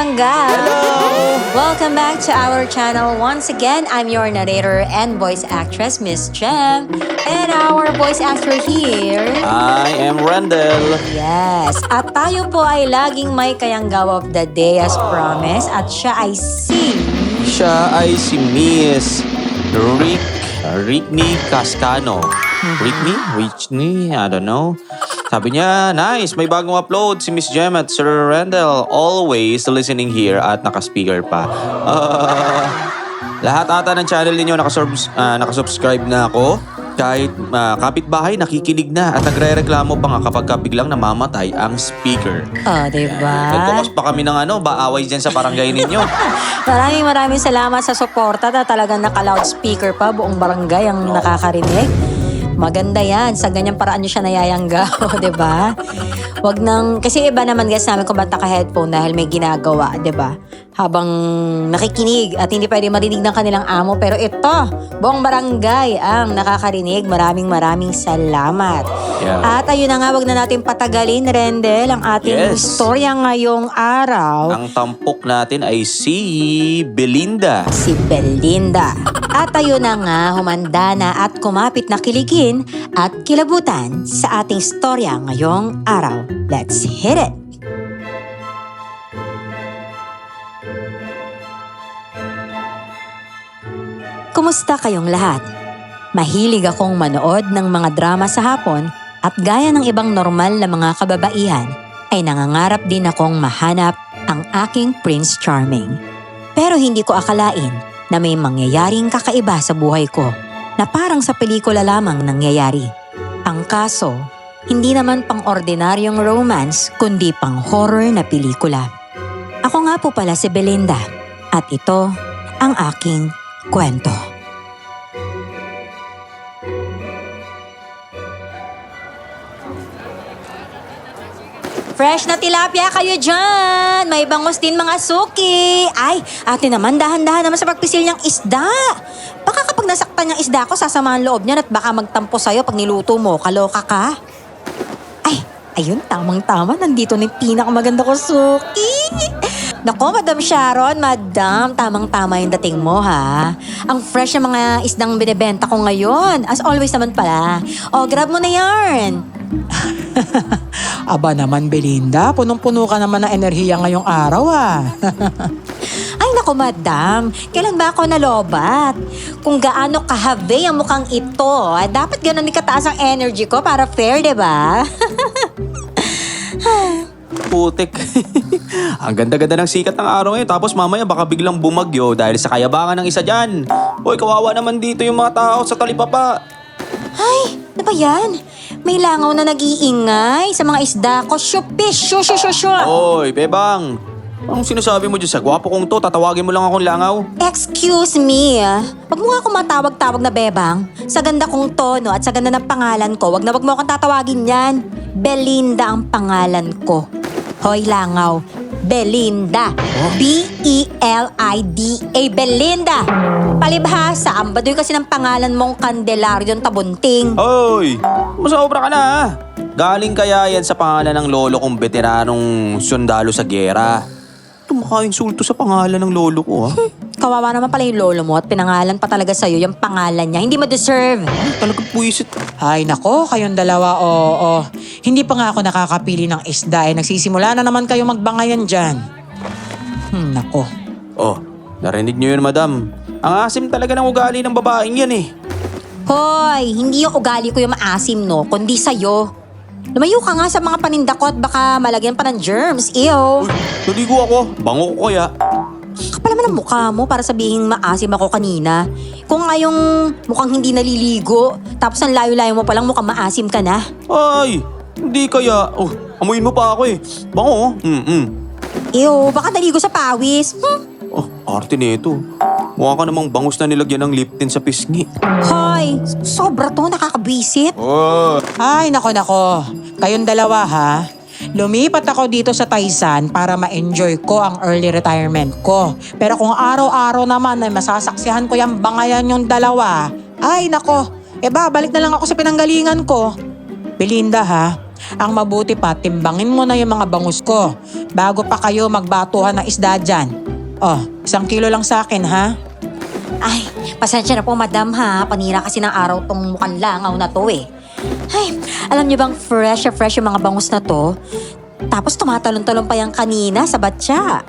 barangay! Hello! Welcome back to our channel. Once again, I'm your narrator and voice actress, Miss Jem. And our voice actor here... I am Randall. Yes, at tayo po ay laging may kayanggaw of the day as promised. At siya ay Siya ay si Miss Rickney Cascano. Whitney? I don't know. Sabi niya, nice, may bagong upload si Miss Jem at Sir Randall. Always listening here at nakaspeaker pa. Lahat ata ng channel ninyo nakasubscribe na ako. Kahit kapitbahay nakikinig na at nagre-reklamo pa nga kapag biglang namamatay ang speaker. Oh, diba? Nagkukos pa kami ng baaway dyan sa barangay ninyo. Maraming salamat sa suporta na talagang naka-loudspeaker pa. Buong barangay ang nakakarinig. Maganda yan. Sa ganyang paraan nyo siya nayayanggaw, di ba? Wag nang... Kasi iba naman guys namin kung ba't naka-headphone dahil may ginagawa, di ba? Habang nakikinig at hindi pwede marinig ng kanilang amo. Pero ito, buong barangay ang nakakarinig. Maraming salamat. Yeah. At ayun na nga, wag na natin patagalin, Rendel, ang ating istorya ngayong araw. Ang tampok natin ay si Belinda. Si Belinda. At ayun na nga, humanda na at kumapit na kiligin at kilabutan sa ating storya ngayong araw. Let's hit it! Kumusta kayong lahat? Mahilig akong manood ng mga drama sa hapon at gaya ng ibang normal na mga kababaihan ay nangangarap din akong mahanap ang aking Prince Charming. Pero hindi ko akalain na may mangyayaring kakaiba sa buhay ko na parang sa pelikula lamang nangyayari. Ang kaso, hindi naman pang-ordinaryong romance kundi pang-horror na pelikula. Ako nga po pala si Belinda at ito ang aking kwento. Fresh na tilapia kayo dyan! May bangus din mga suki! Ay, ate naman, dahan-dahan naman sa pagpisil niyang isda! Baka kapag nasaktan niyang isda ko, sasama ang loob niyan at baka magtampo sa'yo pag niluto mo. Kaloka ka? Ay, ayun, tamang-tama. Nandito na yung pinakamaganda ko suki! Nako, Madam Sharon, Madam, tamang-tama yung dating mo, ha? Ang fresh ng mga isdang binibenta ko ngayon. As always naman pala. O, grab mo na yarn! Aba naman, Belinda, punong-puno ka naman ng enerhiya ngayong araw Ay nako madam, kailan ba ako nalobat? Kung gaano kahave ang mukhang ito, dapat ganun kataas ang energy ko para fair, diba? Putik. Ang ganda-ganda ng sikat ng araw ngayon tapos mamaya baka biglang bumagyo dahil sa kayabangan ng isa dyan. Hoy, kawawa naman dito yung mga tao sa talipapa. Ay, ano ba yan? May langaw na nag-iingay sa mga isda ko. Shupish, shoo. Hoy, bebang. Anong sinasabi mo dyan sa gwapo kong to? Tatawagin mo lang akong langaw. Excuse me, wag mo nga akong matawag-tawag na bebang. Sa ganda kong tono at sa ganda ng pangalan ko, wag mo akong tatawagin yan. Belinda ang pangalan ko. Hoy langaw, Belinda. B-E-L-I-D-A, Belinda. Palibhasa, ambadoy kasi ng pangalan mong Candelaryon Tabunting. Hoy, masobra ka na ha. Galing kaya yan sa pangalan ng lolo kong veteranong sundalo sa gera. Tumaka-insulto sa pangalan ng lolo ko ha. Kawawa naman pala yung lolo mo at pinangalan pa talaga sa'yo yung pangalan niya. Hindi mo deserve. Talagang puwisit. Ay nako, kayong dalawa, oo. Hindi pa nga ako nakakapili ng isda nagsisimula na naman kayo magbangayan dyan. Nako. Oh, narinig niyo yun madam. Ang asim talaga ng ugali ng babaeng yan eh. Hoy, hindi yung ugali ko yung maasim no, kundi sa'yo. Lumayo ka nga sa mga paninda ko at baka malagyan pa ng germs. Ew. Uy, naligo ako. Bango ko kaya. Kapal naman ang mukha mo para sabihin maasim ako kanina. Kung nga yung mukhang hindi naliligo, tapos ang layo-layo mo palang mukhang maasim ka na. Ay, hindi kaya. Oh, amuin mo pa ako eh. Bango oh. Ew, baka naligo sa pawis. Oh, arte nito. Mukha ka namang bangus na nilagyan ng lip tint sa pisngi. Hoy, sobra to, nakakabwisit. Oh. Ay nako. Kayong dalawa ha. Lumipat ako dito sa Taisan para ma-enjoy ko ang early retirement ko. Pero kung araw-araw naman ay masasaksihan ko yung bangayan yung dalawa, ay nako, babalik na lang ako sa pinanggalingan ko. Belinda ha, Ang mabuti pa, timbangin mo na yung mga bangus ko bago pa kayo magbatuhan ng isda dyan. Oh, 1 kilo lang sa akin ha. Ay, pasensya na po madam ha. Panira kasi ng araw tong mukhang langaw na to eh. Ay, alam niyo bang fresh na fresh yung mga bangus na to? Tapos tumatalon-talon pa yung kanina sa batya.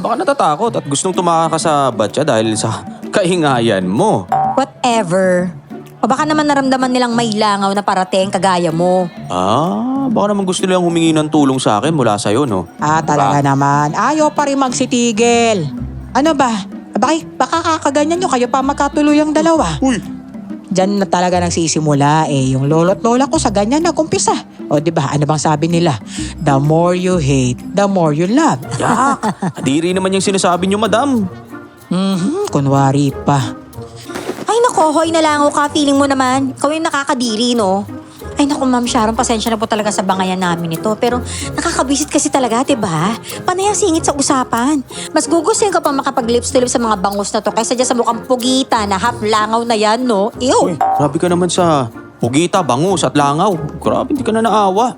Baka natatakot at gustong tumakas sa batya dahil sa kahingayan mo. Whatever. O baka naman naramdaman nilang may langaw na parating kagaya mo. Baka naman gusto nilang humingi ng tulong sa akin mula sa'yo, no? Talaga naman. Ayaw pa rin magsitigil. Ano ba? Baka kakaganyan nyo kayo pa magkatuluyang dalawa. Uy! Diyan na talaga nagsisimula eh. Yung lolo't lola ko sa ganyan nag-umpisa. O di ba ano bang sabi nila? The more you hate, the more you love. Yak! Adiri naman yung sinasabi niyo, madam. Kunwari pa. Ay nako, hoy nalangaw ka. Feeling mo naman. Ikaw yung nakakadiri, no? Ay naku, Ma'am Sharon, pasensya na po talaga sa bangayan namin ito. Pero nakakabisit kasi talaga, diba? Panay ang singit sa usapan. Mas gugustuhin ka pa makapag-lips to lips sa mga bangus na to kaysa dyan sa mukhang pugita na half langaw na yan, no? Ew! Grabe ka naman sa pugita, bangus at langaw. Grabe, hindi ka na naawa.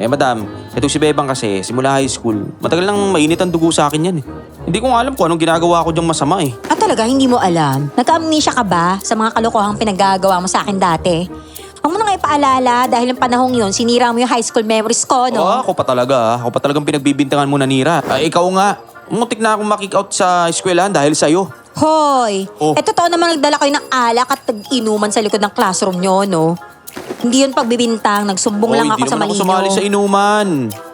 Madam, ito si Bebang kasi, simula high school, matagal nang mainit ang dugo sa akin yan eh. Hindi ko nga alam kung anong ginagawa ko diyang masama eh. Talaga, hindi mo alam? Nagka-amnesia ka ba sa mga kalokohang pinaggagawa mo sa akin dati? Huwag mo na nga ipaalala dahil yung panahong yun, sinira mo yung high school memories ko, no? Ako pa talaga. Ako pa talagang pinagbibintangan mo na Nira. Ikaw nga. Muntik na akong makick out sa eskwelahan dahil sa'yo. Hoy! Oh. Totoo naman nagdala kayo ng alak at inuman sa likod ng classroom nyo, no? Hindi yun pagbibintang, nagsumbong lang ako sa mali Hindi naman ako nyo. sumali sa inuman.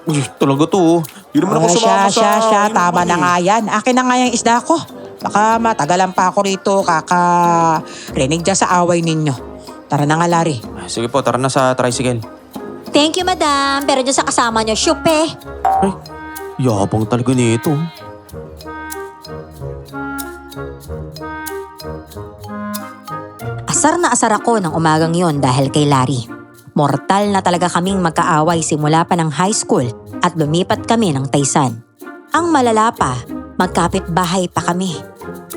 Uy, talaga to. Hindi naman ako sumama sa Siya, tama inuman na eh. nga yan. Akin na nga yung isda ko. Baka matagalan pa ako rito kakarinig dyan sa away ninyo. Tara na nga, Larry. Sige po, tara na sa tricycle. Thank you, madam. Pero dyan sa kasama nyo, syupe. Ay, yabang talaga nito. Asar na asar ako ng umagang yon dahil kay Larry. Mortal na talaga kaming magkaaway simula pa ng high school at lumipat kami ng Taysan. Ang malala pa, magkapit bahay pa kami.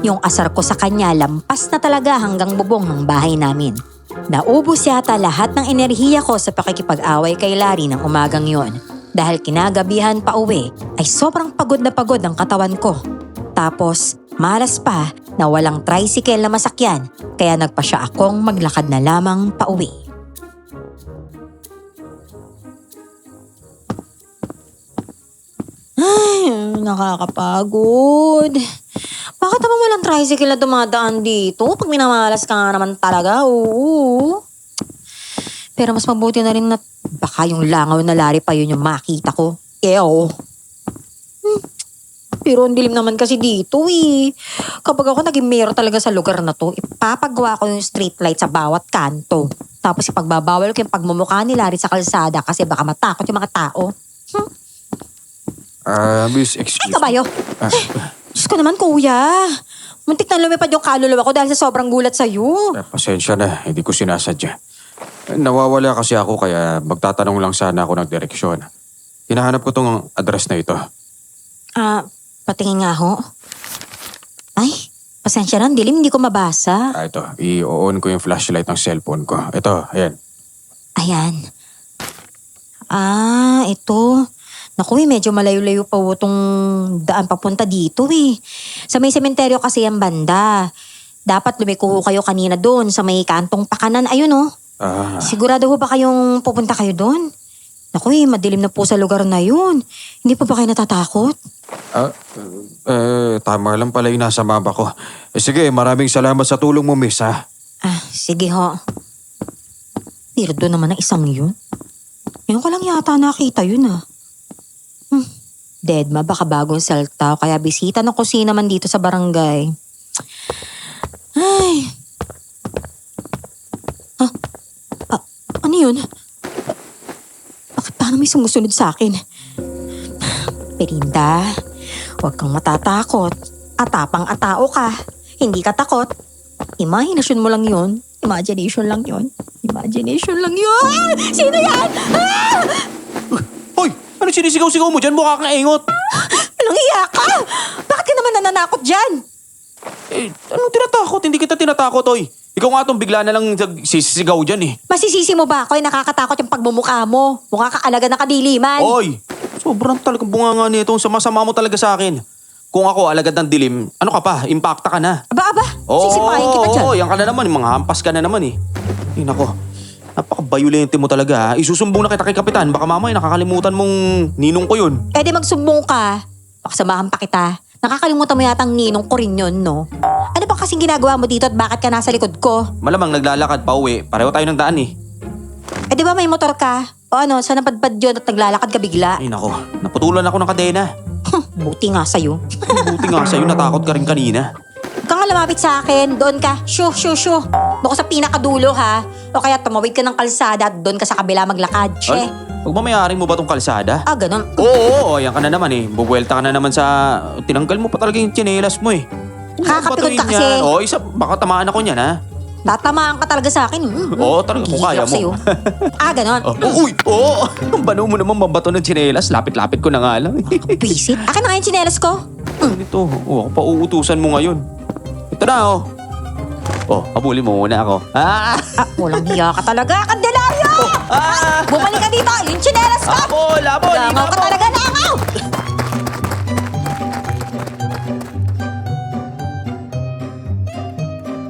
Yung asar ko sa kanya lampas na talaga hanggang bubong ng bahay namin. Naubos yata lahat ng enerhiya ko sa pakikipag-away kay Larry ng umagang yon. Dahil kinagabihan pa uwi ay sobrang pagod na pagod ang katawan ko. Tapos malas pa na walang tricycle na masakyan kaya nagpasya akong maglakad na lamang pauwi. Ay, nakakapagod. Bakit naman walang tricycle na dumadaan dito? Pag minamalas ka nga naman talaga, oo. Pero mas mabuti na rin na baka yung langaw na Larry pa yun yung makita ko. Ew. Pero ang dilim naman kasi dito eh. Kapag ako naging mayor talaga sa lugar na to, ipapagawa ko yung street light sa bawat kanto. Tapos ipagbabawal ko yung pagmumukha ni Larry sa kalsada kasi baka matakot yung mga tao. Miss, excuse Ay, kabayo! Diyos ko naman, kuya. Muntik na lumipad yung kaluluwa ko dahil sa sobrang gulat sa'yo. Pasensya na, hindi ko sinasadya. Nawawala kasi ako kaya magtatanong lang sana ako ng direksyon. Hinahanap ko tong address na ito. Patingin nga ho. Ay, pasensya na, ang dilim, hindi ko mabasa. Ito, i-on ko yung flashlight ng cellphone ko. Ito, ayan. Ayan. Ito. Naku, medyo malayo-layo pa itong daan papunta dito eh. Sa may sementeryo kasi ang banda. Dapat lumiko kayo kanina doon sa may kantong pakanan. Ayun oh. Sigurado ho ba kayong pupunta kayo doon? Naku, madilim na po sa lugar na yun. Hindi po ba kayo natatakot? Tama lang pala yung nasa mapa ko. Sige, maraming salamat sa tulong mo, miss, ha? Sige ho. Weirdo naman ang isang yun. Ngayon ko lang yata nakita yun Deadma, baka bagong selta kaya bisita ng kusina man dito sa barangay. Ay. Ano yun? Bakit parang may sumusunod sa akin? Perinda, huwag kang matatakot. Atapang-atao ka. Hindi ka takot. Imahinasyon mo lang yun. Imagination lang yun. Imagination lang yun. Sino yan? Hoy! Ano sinisigaw-sigaw mo dyan? Mukha kang engot. Anong iya ka? Bakit ka naman nananakot dyan? Anong tinatakot? Hindi kita tinatakot, oy. Ikaw nga tong bigla na lang sisigaw dyan eh. Masisisi mo ba ako ay nakakatakot yung pagmumukha mo? Mukha ka alaga ng kadiliman. Oy! Sobrang talagang bunganga nito. Sama-sama mo talaga sa akin. Kung ako alagad ng dilim, ano ka pa? Impacta ka na. Aba, sisipahin kita dyan. Oo, yan ka na naman. Mga hampas ka na naman eh. Ay nako, napaka-violente mo talaga ha. Isusumbong na kita kay Kapitan. Baka mamaya nakakalimutan mong ninong ko yun. Eh di magsumbong ka. Baka samahan pa kita. Nakakalimutan mo yatang ninong ko rin yun, no? Ano ba kasing ginagawa mo dito at bakit ka nasa likod ko? Malamang naglalakad pa uwi. Pareho tayo ng daan eh. Eh di ba may motor ka? O ano, saan napadpad yun at naglalakad ka bigla? Ay nako, naputulan ako ng kadena. Buti nga sa'yo. Buti nga sa'yo, natakot ka rin kanina. Huwag kang lumapit sa akin. Doon ka. Shoo. Doon ka sa pinakadulo, ha? O kaya tumawid ka ng kalsada at doon ka sa kabila maglakad. Che. Pagmamayarin mo ba tong kalsada? Ah, ganun. Oo, yan ka na naman eh. Bubuelta ka na naman sa... Tinanggal mo pa talaga yung tsinelas mo eh. Kakapikon ka kasi. Oo, baka tamaan ako niyan ha. Tatamaan ka talaga sa akin. Oo, talaga kung kaya mo. Sa'yo. Ah, ganun. Uy, oo. Ang bano mo naman mabato ng tsinelas. Lapit-lapit ko na nga lang. Bisit. Akin na nga yung tsinelas ko. Ito, ako pa uutusan mo ngayon. Ito na oh. Oh, habulin mo muna ako. Walang hiya ka talaga, Candelario! Bumalik ka dito! Yung tsinelas ko! Habol! Langaw ka talaga, langaw!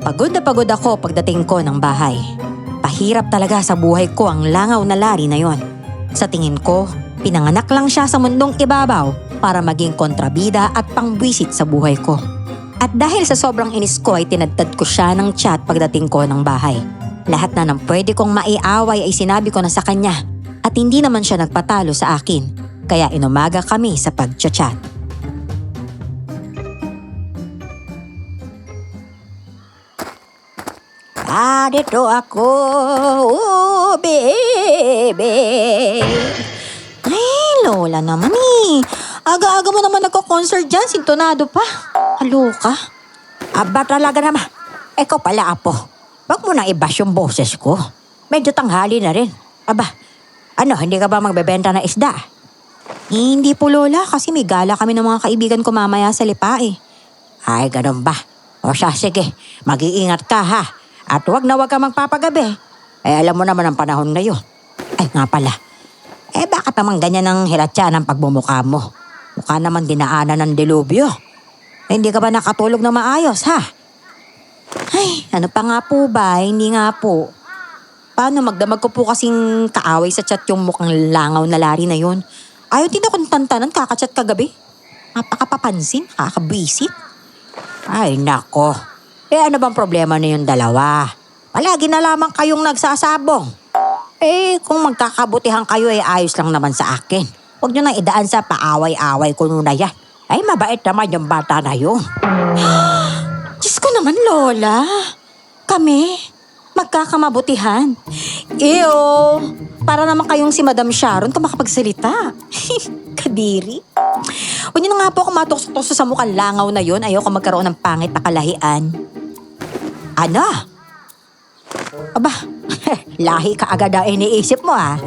Pagod na pagod ako pagdating ko ng bahay. Pahirap talaga sa buhay ko ang langaw na lari na yon. Sa tingin ko, pinanganak lang siya sa mundong ibabaw para maging kontrabida at pangbwisit sa buhay ko. At dahil sa sobrang inis ko ay tinadtad ko siya ng chat pagdating ko ng bahay. Lahat na ng pwede kong maiaway ay sinabi ko na sa kanya at hindi naman siya nagpatalo sa akin. Kaya inumaga kami sa pag-chat. Dito ako, oh baby. Ay, Lola naman eh. Aga-aga mo naman nagko-concert dyan, sintonado pa. Halo ka? Aba talaga naman. Ikaw pala, Apo. Wag mo nang ibas yung boses ko. Medyo tanghali na rin. Aba, ano, hindi ka ba magbebenta ng isda? Hindi po, Lola, kasi may gala kami ng mga kaibigan ko mamaya sa Lipa eh. Ay, ganun ba? O siya, sige, mag-iingat ka ha. At wag na wag ka magpapagabi. Eh, alam mo naman ang panahon ngayon. Ay, nga pala. Eh, bakit naman ganyan ang hilatya ng pagbumukha mo? Mukha naman dinaanan ng delubyo. Eh, hindi ka ba nakatulog na maayos, ha? Ay, ano pa nga po ba? Hindi nga po. Paano magdamag ko po kasing kaaway sa chat yung mukhang langaw na lari na yun? Ayaw din akong tantanan kakachat kagabi. Napakapapansin, kakabwisit. Ay, nako. Eh, ano bang problema na yung dalawa? Palagi na lamang kayong nagsasabong. Eh, kung magkakabutihan kayo ay ayos lang naman sa akin. Huwag nyo nang idaan sa paaway-away ko na yan. Ay, mabait naman yung bata na yun. Diyos ko naman, Lola. Kami, magkakamabutihan. Ew, para naman kayong si Madam Sharon kung makapagsalita. Kadiri. Huwag nyo na nga po ako matukso sa mukhang langaw na yun. Ayoko magkaroon ng pangit na kalahian. Ano? Aba, lahi ka agad ang iniisip mo ah.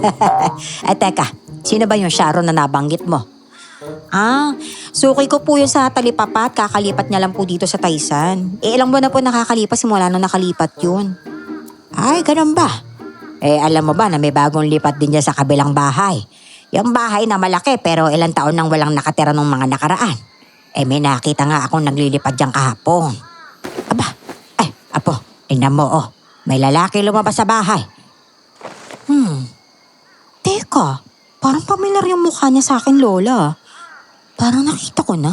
Eh teka, sino ba yung Sharon na nabanggit mo? Suki ko po yun sa Talipapat. Kakalipat niya lang po dito sa Taysan. Eh ilang buwan na po nakakalipas simula nung nakalipat yun. Ay, ganun ba? Eh alam mo ba na may bagong lipat din dyan sa kabilang bahay? Yung bahay na malaki pero ilang taon nang walang nakatira ng mga nakaraan. Eh may nakita nga akong naglilipad dyan kahapon. Aba, ay, Apo, tingnan mo oh. May lalaki lumabas sa bahay. Teka, parang pamilyar yung mukha niya sa akin, Lola. Parang nakita ko na.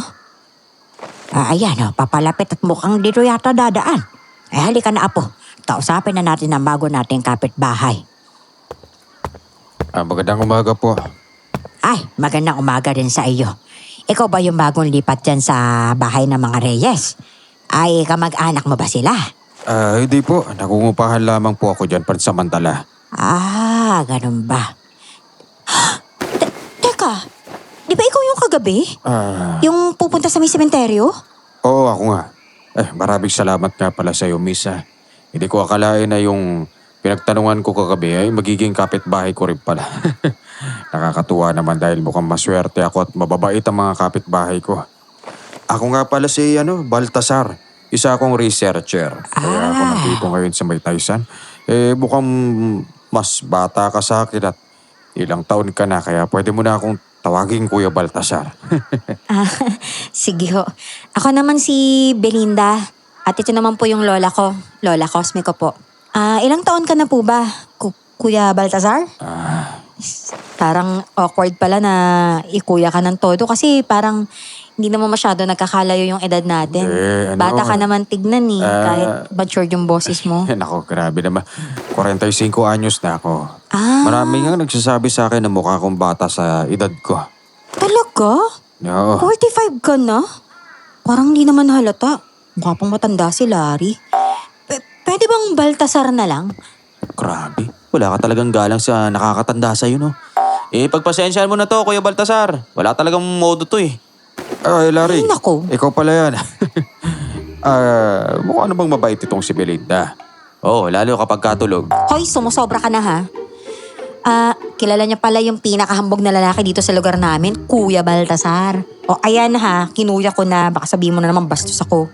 Ayan oh, papalapit at mukhang dito yata dadaan. Eh halika na, Apo. Kausapin na natin ang bago nating kapitbahay. Magandang umaga po. Ay, magandang umaga din sa iyo. Ikaw ba yung bagong lipat dyan sa bahay ng mga Reyes? Ay, kamag-anak mo ba sila? Hindi po. Nakungupahan lamang po ako dyan pansamantala. Ganun ba? Teka, di ba ikaw yung kagabi? Yung pupunta sa may sementeryo? Oo, ako nga. Maraming salamat nga pala sa iyo, Miss. Hindi ko akalain na yung pinagtanungan ko kagabi ay magiging kapitbahay ko rin pala. Nakakatuwa naman dahil mukhang maswerte ako at mababait ang mga kapitbahay ko. Ako nga pala si Baltasar. Isa akong researcher. Kaya ako nandito ngayon sa May Taisan. Mukhang mas bata ka sa akin at ilang taon ka na, kaya pwede mo na akong tawagin Kuya Baltasar. Ah, sige ho. Ako naman si Belinda. At ito naman po yung lola ko. Lola Cosme ko po. Ilang taon ka na po ba, Kuya Baltasar? Parang awkward pala na ikuya ka ng todo kasi parang hindi naman masyado nagkakalayo yung edad natin. Bata ka naman tignan kahit mature yung boses mo. Nako, grabe naman. 45 anyos na ako. Marami nga nagsasabi sa akin na mukha akong bata sa edad ko. Talaga? Oo. 45 ka na? Parang hindi naman halata. Mukha pang matanda si Larry. Pwede bang Baltasar na lang? Grabe. Wala ka talagang galang sa nakakatanda sa'yo, no? Pagpasensyahan mo na to, Kuya Baltasar. Wala talagang modo to eh. Ay, Larry. Ay, nako. Ikaw pala yan. Mukha na bang mabait itong si Belinda? Oo, lalo kapag katulog. Hoy, sumusobra ka na ha? Kilala niya pala yung pinakahambog na lalaki dito sa lugar namin, Kuya Baltasar. O ayan ha, kinuya ko na, baka sabihin mo na naman bastos ako.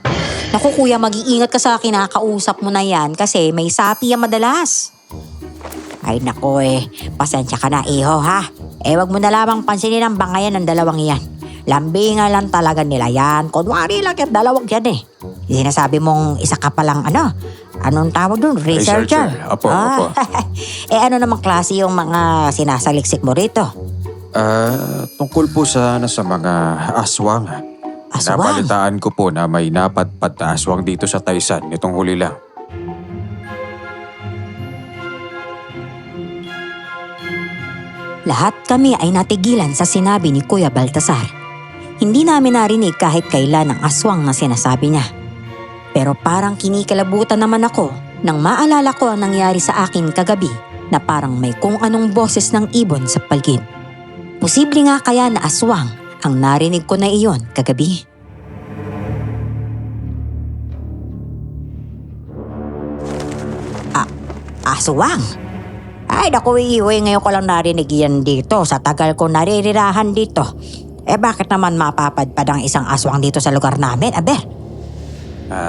Naku kuya, mag-iingat ka sa kinakausap mo na yan kasi may sapi yan madalas. Ay naku pasensya ka na iho ha. Wag mo na lamang pansinin ang bangayan ng dalawang yan. Lambingan lang talaga nila yan. Kunwari lang yung dalawang yan Sinasabi mong isa ka palang anong tawag dun? Researcher? Apo. Ano namang klase yung mga sinasaliksik mo rito? Tungkol po sana sa mga aswang. Aswang? Napalitaan ko po na may napadpad na aswang dito sa Taisan itong huli lang. Lahat kami ay natigilan sa sinabi ni Kuya Baltasar. Hindi namin narinig kahit kailan ang aswang na sinasabi niya. Pero parang kinikilabutan naman ako nang maalala ko ang nangyari sa akin kagabi na parang may kung anong boses ng ibon sa paligid. Posible nga kaya na aswang ang narinig ko na iyon kagabi. Aswang? Ay naku iiwi, ngayon ko lang narinig yan dito sa tagal ko naririrahan dito. Bakit naman mapapadpad ang isang aswang dito sa lugar namin, aber?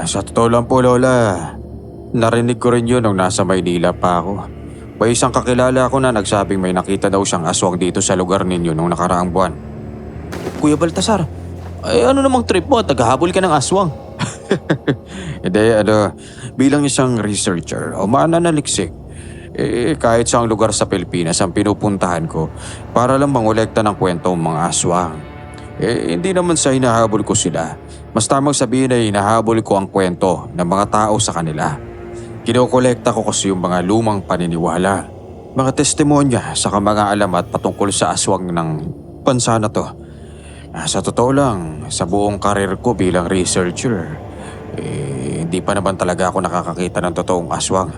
Sa totoo lang po, Lola, narinig ko rin yun nung nasa Maynila pa ako. May isang kakilala ko na nagsabing may nakita daw siyang aswang dito sa lugar ninyo nung nakaraang buwan. Kuya Baltasar, ano namang trip mo at naghahabol ka ng aswang? Hindi, bilang isang researcher o mananaliksik, kahit saang lugar sa Pilipinas ang pinupuntahan ko para lang mangolekta ng kwento ng mga aswang. Hindi naman sa hinahabol ko sila. Mas tamang sabihin ay hinahabol ko ang kwento ng mga tao sa kanila. Kinokolekta ko kasi yung mga lumang paniniwala, mga testimonya sa mga alamat patungkol sa aswang ng bansa na to. Sa totoo lang, sa buong karir ko bilang researcher, hindi pa naman talaga ako nakakakita ng totoong aswang.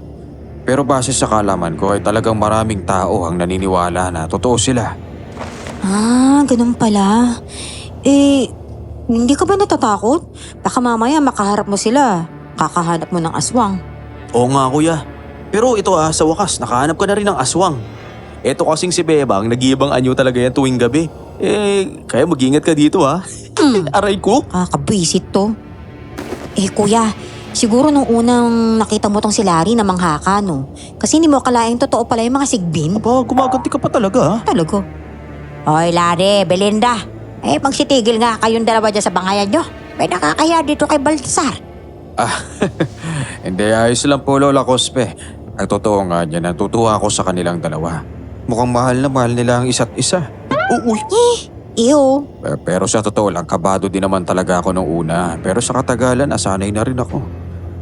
Pero base sa kalaman ko ay talagang maraming tao ang naniniwala na totoo sila. Ganun pala. Hindi ka ba natatakot? Baka mamaya makaharap mo sila. Kakahanap mo ng aswang. Oo nga kuya. Pero ito sa wakas, nakahanap ka na rin ng aswang. Ito kasing si Bebang, nag-iibang anyo talaga yan tuwing gabi. Kaya mag-ingat ka dito Aray ko. Kakabwisit to. Kuya, siguro nung unang nakita mo tong si Larry na manghaka, no? Kasi hindi mo akalaing totoo pala yung mga sigbin. Aba, gumaganti ka pa talaga Talaga. Hoy Larry, Belinda. Magsitigil nga kayong dalawa dyan sa bangayan nyo. May nakakaya dito kay Baltasar. Hindi, ayos lang po, Lola Cospe. Ang totoo nga niya, natutuwa ako sa kanilang dalawa. Mukhang mahal na mahal nila ang isa't isa. Uy. Iyo. Pero sa totoo lang, kabado din naman talaga ako nung una. Pero sa katagalan, nasanay na rin ako.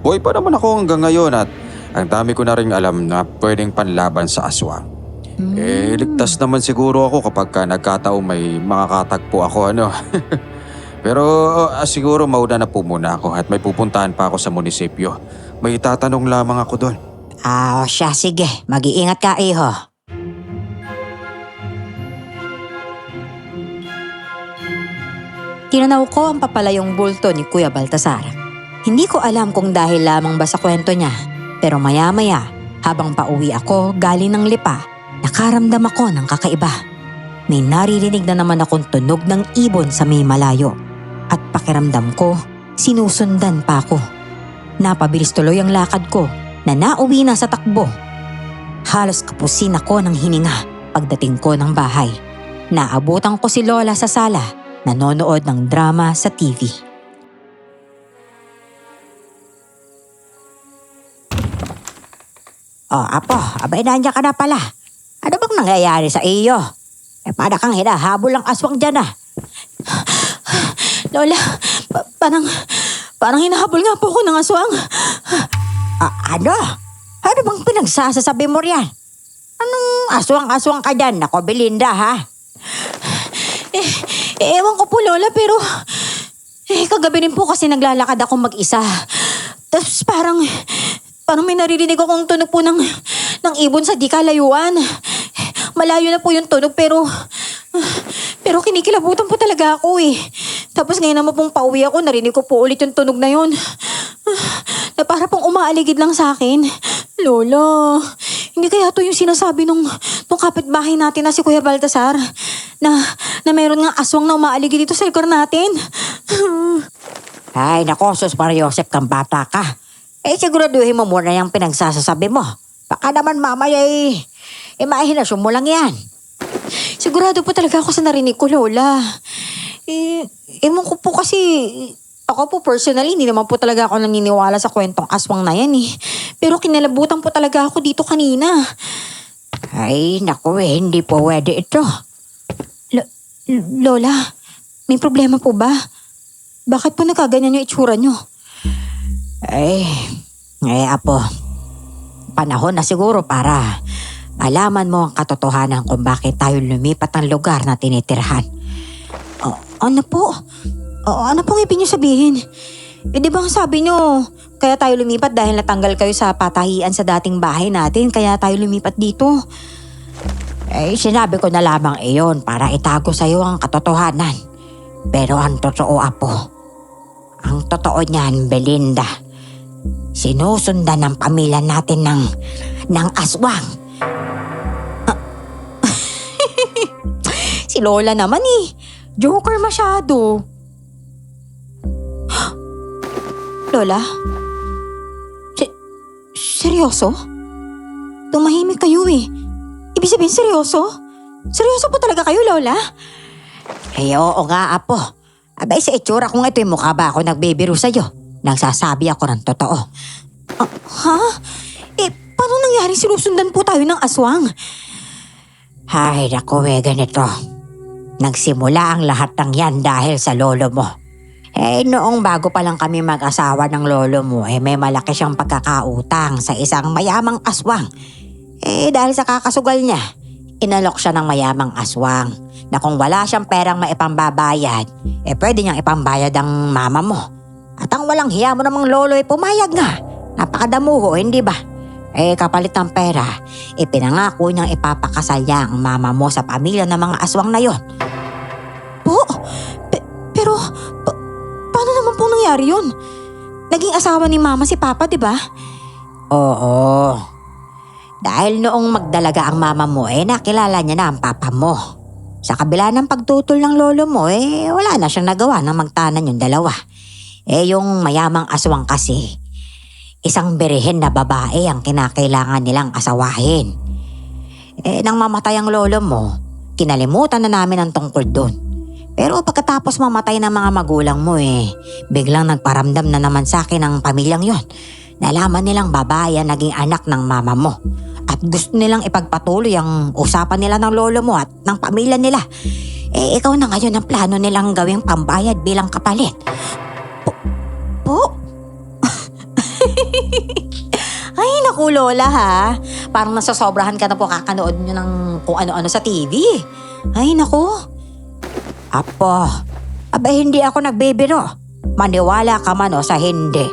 Buhay pa naman ako hanggang ngayon at ang dami ko na rin alam na pwedeng panlaban sa aswang. Ligtas naman siguro ako kapag nagkataong may makakatagpo ako Pero siguro mauna na po muna ako at may pupuntahan pa ako sa munisipyo. May tatanong lamang ako doon. Siya, sige. Mag-iingat ka, iho. Tinanaw ko ang papalayong bulto ni Kuya Baltasar. Hindi ko alam kung dahil lamang ba sa kwento niya, pero maya-maya, habang pauwi ako galing ng lipa, nakaramdam ako ng kakaiba. May naririnig na naman akong tunog ng ibon sa may malayo. At pakiramdam ko, sinusundan pa ako. Napabilis tuloy ang lakad ko na nauwi na sa takbo. Halos kapusin ako ng hininga pagdating ko ng bahay. Naabutan ko si Lola sa sala, nanonood ng drama sa TV. Oh, Apo, abay nandiyan ka na pala. Ano bang nangyayari sa iyo? Para kang hinahabol ang aswang dyan ah. Lola, parang hinahabol nga po ako ng aswang. Ano? Ano bang pinagsasasabi mo riyan? Anong aswang-aswang ka dyan? Ako, Belinda ha? Ewan ko po Lola pero kagabi rin po kasi naglalakad ako mag-isa. Tapos parang may naririnig akong tunog po ng ibon sa di kalayuan. Malayo na po yung tunog pero kinikilabutan po talaga ako eh. Tapos ngayon naman pong pauwi ako, narinig ko po ulit yung tunog na yun. Na para pong umaaligid lang sa akin. Lola, hindi kaya to yung sinasabi nung kapitbahay natin na si Kuya Baltasar na mayroon nga aswang na umaaligid dito sa lugar natin. Ay, nako, sus Mariosep kang bata ka. Siguraduhin mo muna yung pinagsasasabi mo. Baka naman mamaya imahinasyon mo lang yan. Sigurado po talaga ako sa narinig ko, Lola. Ewan ko po kasi, ako po personally, hindi naman po talaga ako naniniwala sa kwentong aswang na yan eh. Pero kinalabutan po talaga ako dito kanina. Ay, naku hindi po pwede ito. Lola, may problema po ba? Bakit po nakaganyan yung itsura nyo? Apo, panahon na siguro para malaman mo ang katotohanan kung bakit tayo lumipat ng lugar na tinitirhan. Ano po? Ano pong ibig niyo sabihin? Di ba sabi niyo, kaya tayo lumipat dahil natanggal kayo sa patahian sa dating bahay natin, kaya tayo lumipat dito? Sinabi ko na lamang iyon para itago sa iyo ang katotohanan. Pero ang totoo, Apo, ang totoo niyan, Belinda, sinusundan ng pamilya natin ng aswang. Si Lola naman eh. Joker masyado. Lola? Seryoso? Tumahimik kayo eh. Ibig sabihin seryoso? Seryoso po talaga kayo, Lola? Oo nga, Apo. Abay, sa itsura kung ito yung mukha ba ako nagbibiro sa'yo? Nagsasabi ako ng totoo. Ha? Paano nangyari sinusundan po tayo ng aswang? Ay, naku, ganito. Nagsimula ang lahat ng yan dahil sa lolo mo. Noong bago pa lang kami mag-asawa ng lolo mo, may malaki siyang pagkakautang sa isang mayamang aswang. Dahil sa kakasugal niya, inalok siya ng mayamang aswang na kung wala siyang perang maipambabayad, pwede niyang ipambayad ang mama mo. At ang walang hiya mo namang lolo pumayag nga. Napakadamuho, hindi ba? Kapalit ng pera, ipinangako niyang ipapakasal niya ang mama mo sa pamilya ng mga aswang na yon. Po? Pero, paano naman pong nangyari yun? Naging asawa ni Mama si Papa, di ba? Oo. Dahil noong magdalaga ang mama mo, nakilala niya na ang papa mo. Sa kabila ng pagtutol ng lolo mo, wala na siyang nagawa nang magtanan yung dalawa. Yung mayamang aswang kasi, isang berihen na babae ang kinakailangan nilang asawahin. Nang mamatay ang lolo mo, kinalimutan na namin ang tungkol doon. Pero pagkatapos mamatay ng mga magulang mo, biglang nagparamdam na naman sa akin ang pamilyang yon. Nalaman nilang babae ang naging anak ng mama mo. At gusto nilang ipagpatuloy ang usapan nila ng lolo mo at ng pamilya nila. Ikaw na ngayon ang plano nilang gawing pambayad bilang kapalit. Po? Ay, naku Lola ha. Parang nasasobrahan ka na po kakanood nyo ng kung ano-ano sa TV. Ay, naku. Apo, abay hindi ako nagbibiro. Maniwala ka man o sa hindi.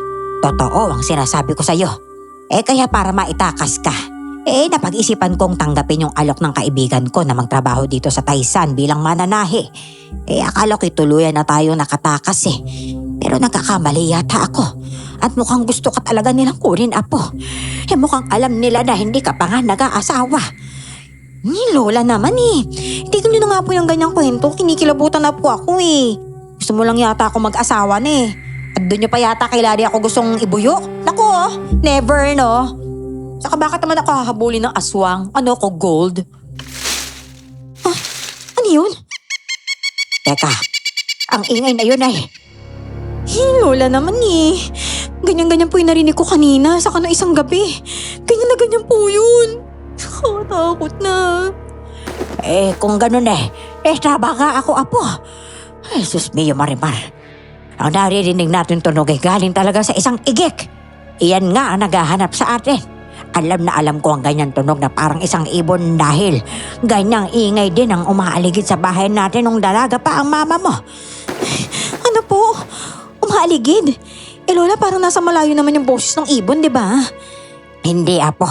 Totoo ang sinasabi ko sa'yo. Kaya para maitakas ka, napag-isipan kong tanggapin yung alok ng kaibigan ko na magtrabaho dito sa Taysan bilang mananahi. Akala ko'y tuluyan na tayo nakatakas Pero nagkakamali yata ako. At mukhang gusto ka talaga nilang kunin, Apo. Mukhang alam nila na hindi ka pa nga nag-aasawa. Ni Lola naman Tignan nyo na nga po yung ganyang kwento. Kinikilabutan na po ako Gusto mo lang yata ako mag-asawa na At Nandun nyo pa yata kay Larry ako gustong ibuyok. Naku, never, no? Saka bakit naman ako hahabulin ng aswang? Ano ko, gold? Ano yun? Teka, ang ingay na yun ay... Lola naman eh. Ganyan-ganyan po yung narinig ko kanina sa kano isang gabi. Ganyan na ganyan po yun. Nakakatakot na. Kung ganun tama nga ako, apo. Ay, sus mio, Marimar. Ang naririnig natin tunog ay galing talaga sa isang igik. Iyan nga ang naghahanap sa atin. Alam na alam ko ang ganyan tunog na parang isang ibon dahil ganyang ingay din ang umaaligid sa bahay natin nung dalaga pa ang mama mo. Ano po? Umaaligid? Lola, parang nasa malayo naman yung boses ng ibon, di ba? Hindi, apo.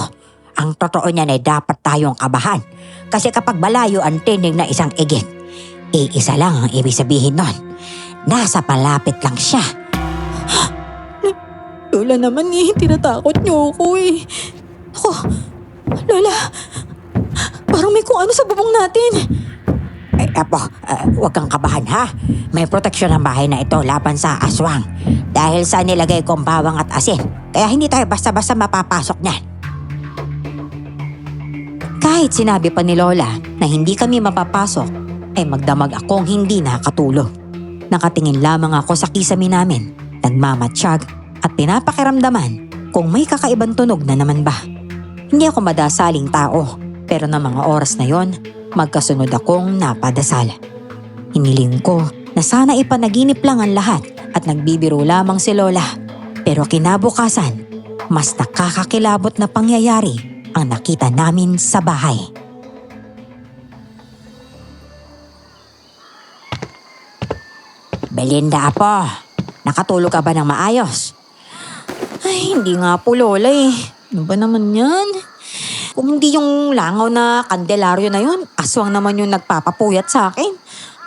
Ang totoo niyan ay dapat tayong kabahan. Kasi kapag malayo ang tinig na isang igik, iisa lang ang ibig sabihin nun. Nasa palapit lang siya. Lola naman eh, tinatakot niyo ako eh. Ako, Lola, parang may kung ano sa bubong natin. Apo, huwag kang kabahan ha. May proteksyon ang bahay na ito laban sa aswang. Dahil sa nilagay kong bawang at asin. Kaya hindi tayo basta-basta mapapasok niyan. Kahit sinabi pa ni Lola na hindi kami mapapasok, ay magdamag akong hindi nakatulog. Nakatingin lamang ako sa kisame namin, nagmamatsyag at pinapakiramdaman kung may kakaibang tunog na naman ba. Hindi ako madasaling tao, pero na mga oras na yon, magkasunod akong napadasal. Hiniling ko na sana ipanaginip lang ang lahat at nagbibiro lamang si Lola. Pero kinabukasan, mas nakakakilabot na pangyayari ang nakita namin sa bahay. Belinda, apo. Nakatulog ka ba ng maayos? Ay, hindi nga po Lola eh. Ano ba naman yan? Kung hindi yung langaw na kandelaryo na yun, aswang naman yung nagpapapuyat sa akin.